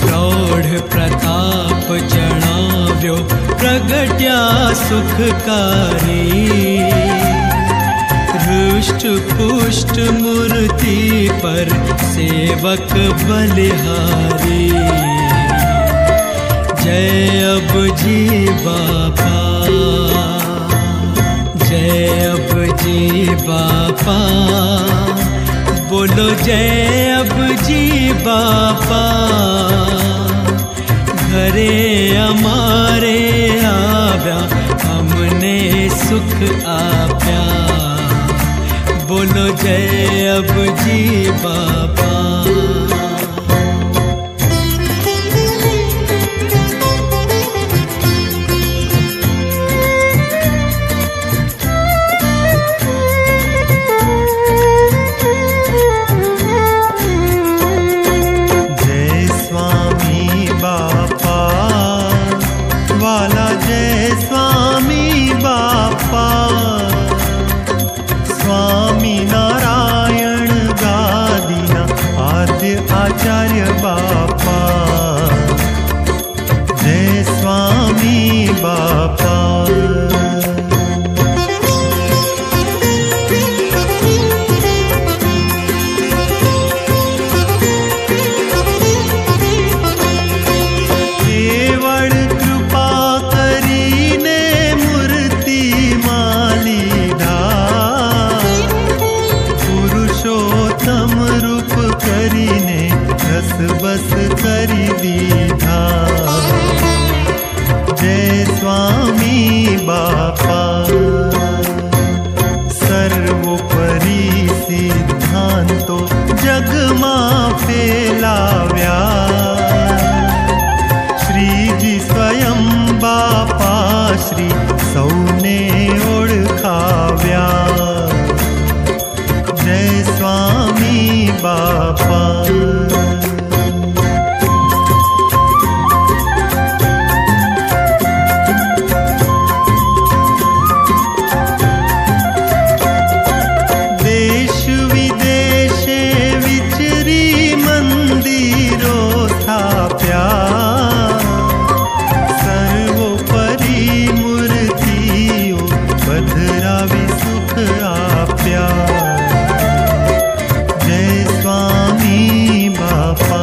[SPEAKER 8] प्रौढ़ प्रताप जणाव्यो प्रगट्या सुखकारी। हृष्ट पुष्ट मूर्ति पर सेवक बलिहारी। जय अब जी बापा। जय अब जी बापा। बोलो जय अब जी बापा। घरे हमारे आव्या हमने सुख आप्या। बोलो जय अब जी बापा।
[SPEAKER 6] जय स्वामी बापा वाला। जय स्वामी बापा। स्वामी नारायण गादीना आद्य आचार्य बापा। जय स्वामी बापा। केवल कृपा करीने मूर्ति मालीधा। पुरुषोत्तम रूप करीने रस बस करी दीधा। जय स्वामी बापा। सर्वोपरि सिद्धांतो जगमा फैलाव्या। श्रीजी स्वयं बापा श्री सौने ओळखाव्या। जय स्वामी बापा। देश विदेशे विचरी मंदिरो स्थाप्या। सर्वोपरि मूर्तियो बधरावी सुख आप्या। जय स्वामी बापा।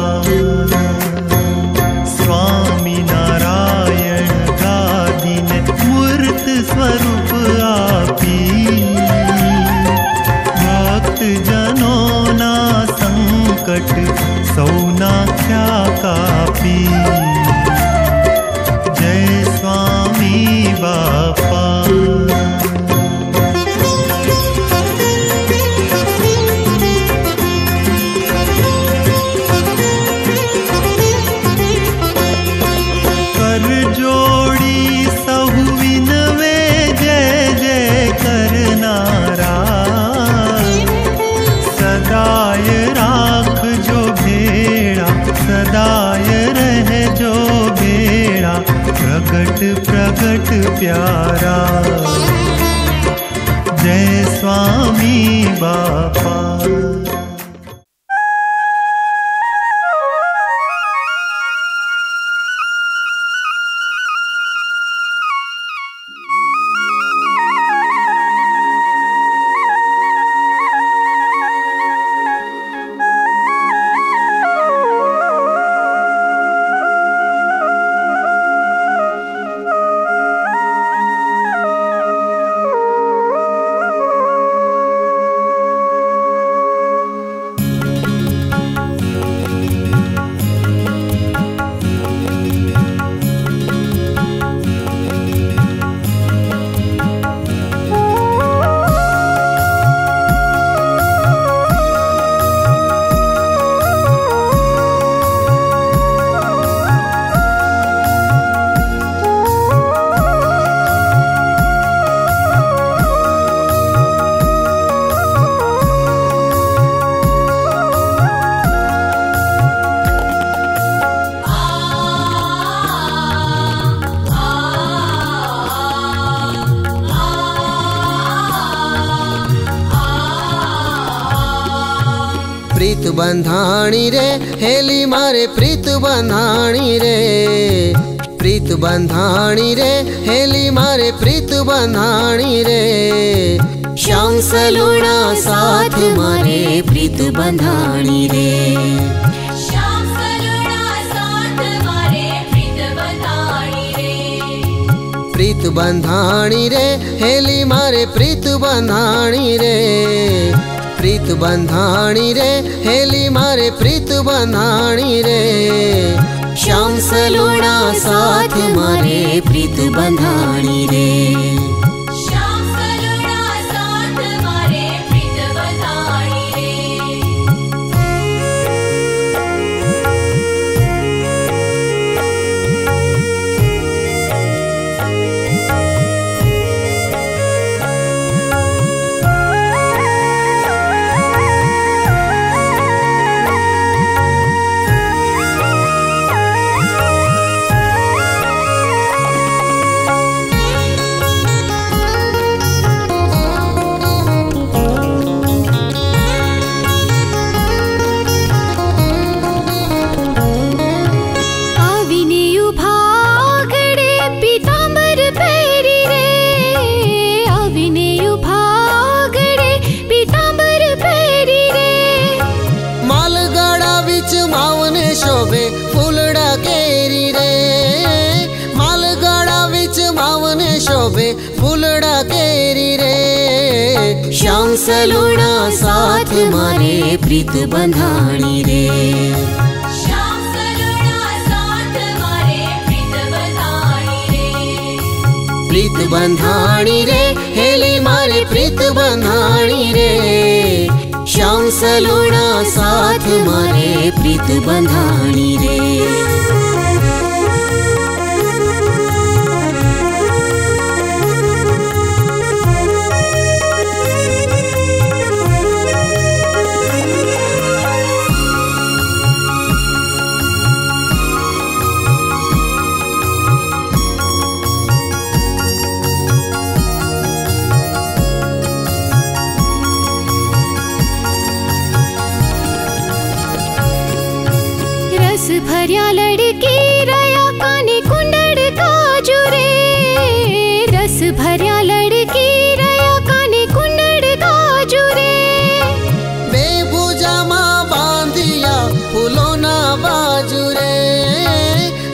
[SPEAKER 6] स्वामी नारायण गादीने मूर्त स्वरूप आपी। भक्त जनों ना संकट सौना क्या कापी। जय स्वामी बापा। कर जोड़ी सहु विनवे जय जय करनारा। सदाय राख जो भेड़ा सदाय रह जो भेड़ा। प्रगट प्रगट प्यारा। जय स्वामी बापा।
[SPEAKER 9] बंधाणी रे हेली मारे प्रीत बंधाणी रे, प्रीत बंधाणी रे हेली मारे प्रीत बंधाणी रे। श्याम सलूणा साथ मारे प्रीत बंधाणी रे,
[SPEAKER 1] श्याम सलूणा साथ मारे प्रीत बंधाणी रे।
[SPEAKER 9] प्रीत बंधाणी रे हेली मारे प्रीत बंधाणी रे, प्रीत बंधाणी रे हेली मारे प्रीत बंधाणी रे। श्याम सलूणा साथ मारे प्रीत बंधाणी रे,
[SPEAKER 1] श्याम सलूणा साथ मारे प्रीत बंधाणी रे।
[SPEAKER 9] शोभे फूलड़ा केरी रे, मालगाड़ा विच मावने शोभे फूलड़ा केरी रे। श्याम सलूणा साथ मारे प्रीत बंधाणी रे,
[SPEAKER 1] श्याम सलूणा साथ मारे प्रीत बंधाणी रे।
[SPEAKER 9] प्रीत बंधाणी रे हेली मारे प्रीत बंधाणी रे। श्याम सलूणा साथ मारे प्रीत बंधाणी रे।
[SPEAKER 10] भरिया लड़की रया काने कुंडड़ काजू रे, रस भरिया लड़की रया काने कुंडड़ काजू रे।
[SPEAKER 9] बेबूजा माँ बांधिया फूलों ना बाजू रे,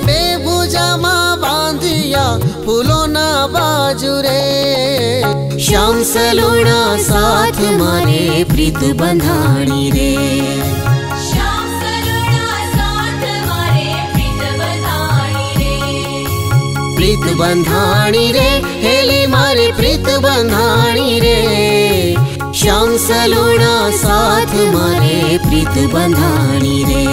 [SPEAKER 9] बेबूजा माँ बांधिया फूलों ना बाजू रे। श्याम सलूणा साथ मारे प्रीत बंधाणी रे, प्रीत बंधाणी रे हेली मारे प्रीत बंधाणी रे। श्याम सलूणा साथ मारे प्रीत बंधाणी रे।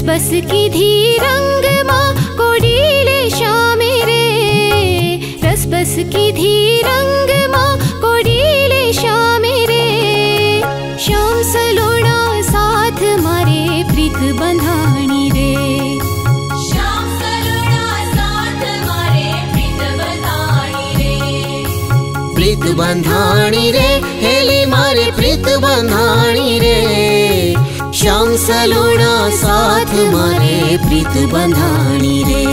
[SPEAKER 10] बस की धी रंग माँ कोडीले श्याम रे, रस बस की धी रंग माँ कोडीले श्याम रे। श्याम सलूणा साथ मारे प्रीत बंधाणी रे,
[SPEAKER 1] श्याम सलूणा साथ मारे प्रीत बंधाणी रे।
[SPEAKER 9] प्रीत बंधाणी रे हेली मारे प्रीत बंधाणी रे। श्याम सलूणा साथ मारे प्रीत बंधाणी रे।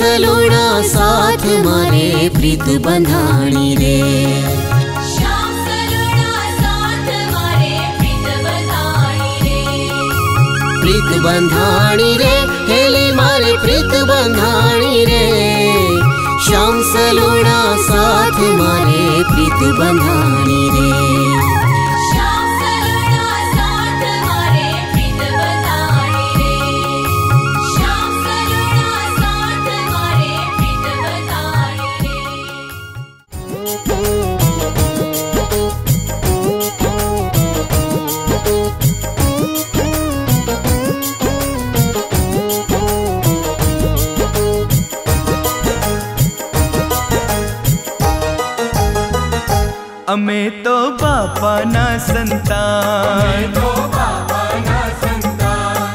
[SPEAKER 9] सलूणा साथ मारे प्रीत बंधाणी रे।
[SPEAKER 1] श्याम सलूणा साथ मारे प्रीत बंधाणी रे।
[SPEAKER 9] प्रीत बंधाणी रे हेली मारे प्रीत बंधाणी रे। श्याम सलूणा साथ मारे प्रीत बंधाणी रे।
[SPEAKER 1] श्याम सलूणा साथ मारे प्रीत बंधाणी रे। श्याम सलूणा साथ मारे प्रीत बंधाणी रे।
[SPEAKER 7] अमे तो बापा ना संतान,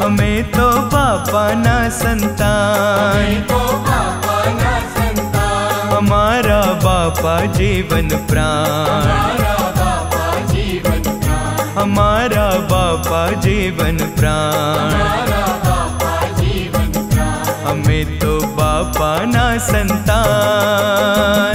[SPEAKER 7] अमे तो बापा ना संतान, हमारा बापा जीवन प्राण, हमारा बापा जीवन प्राण, हमें तो बापा ना संतान।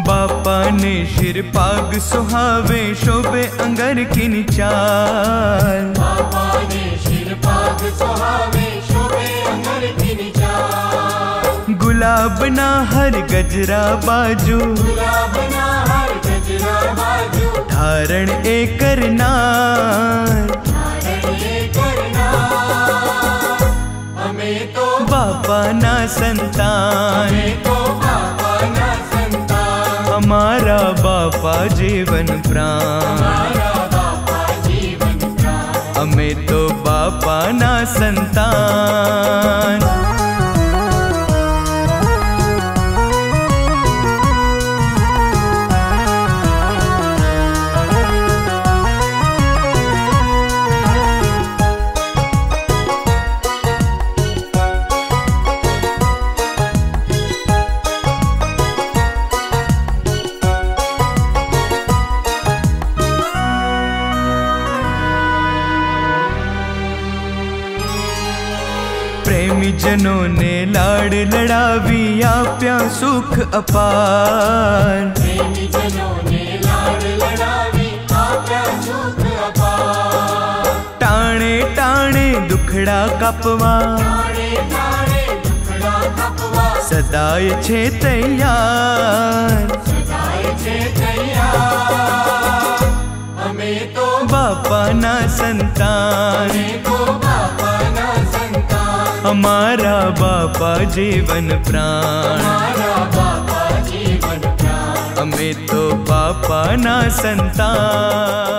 [SPEAKER 7] बापा ने शिर पाग सुहावे शोभे अंगर की निचाल,
[SPEAKER 11] बापा ने शिर पाग सुहावे शोभे अंगर की निचाल।
[SPEAKER 7] गुलाब ना हर गजरा बाजू,
[SPEAKER 11] गुलाब ना हर गजरा बाजू,
[SPEAKER 7] धारण एक करनार,
[SPEAKER 11] धारण एक करनार। हमें तो
[SPEAKER 7] बापा ना संतान,
[SPEAKER 11] हमें तो बापा ना संतान,
[SPEAKER 7] हमारा बापा जीवन प्राण,
[SPEAKER 11] हमारा बापा जीवन प्राण।
[SPEAKER 7] हमें तो बापा ना संतान। प्रेमी जनों ने लाड़ लड़ावी आप्या सुख अपार,
[SPEAKER 11] प्रेमी जनों ने लाड़ लड़ावी आप्या सुख अपार।
[SPEAKER 7] टाणे टाणे दुखड़ा कपवा,
[SPEAKER 11] टाणे टाणे दुखड़ा कपवा,
[SPEAKER 7] सदाय छे तैयार,
[SPEAKER 11] सदाय छे तैयार। हमें तो
[SPEAKER 7] बापा ना संतान,
[SPEAKER 11] हमें तो बापा ना संतान,
[SPEAKER 7] हमारा बापा जीवन प्राण,
[SPEAKER 11] हमारा बापा जीवन प्राण।
[SPEAKER 7] हमें तो बापा ना संतान।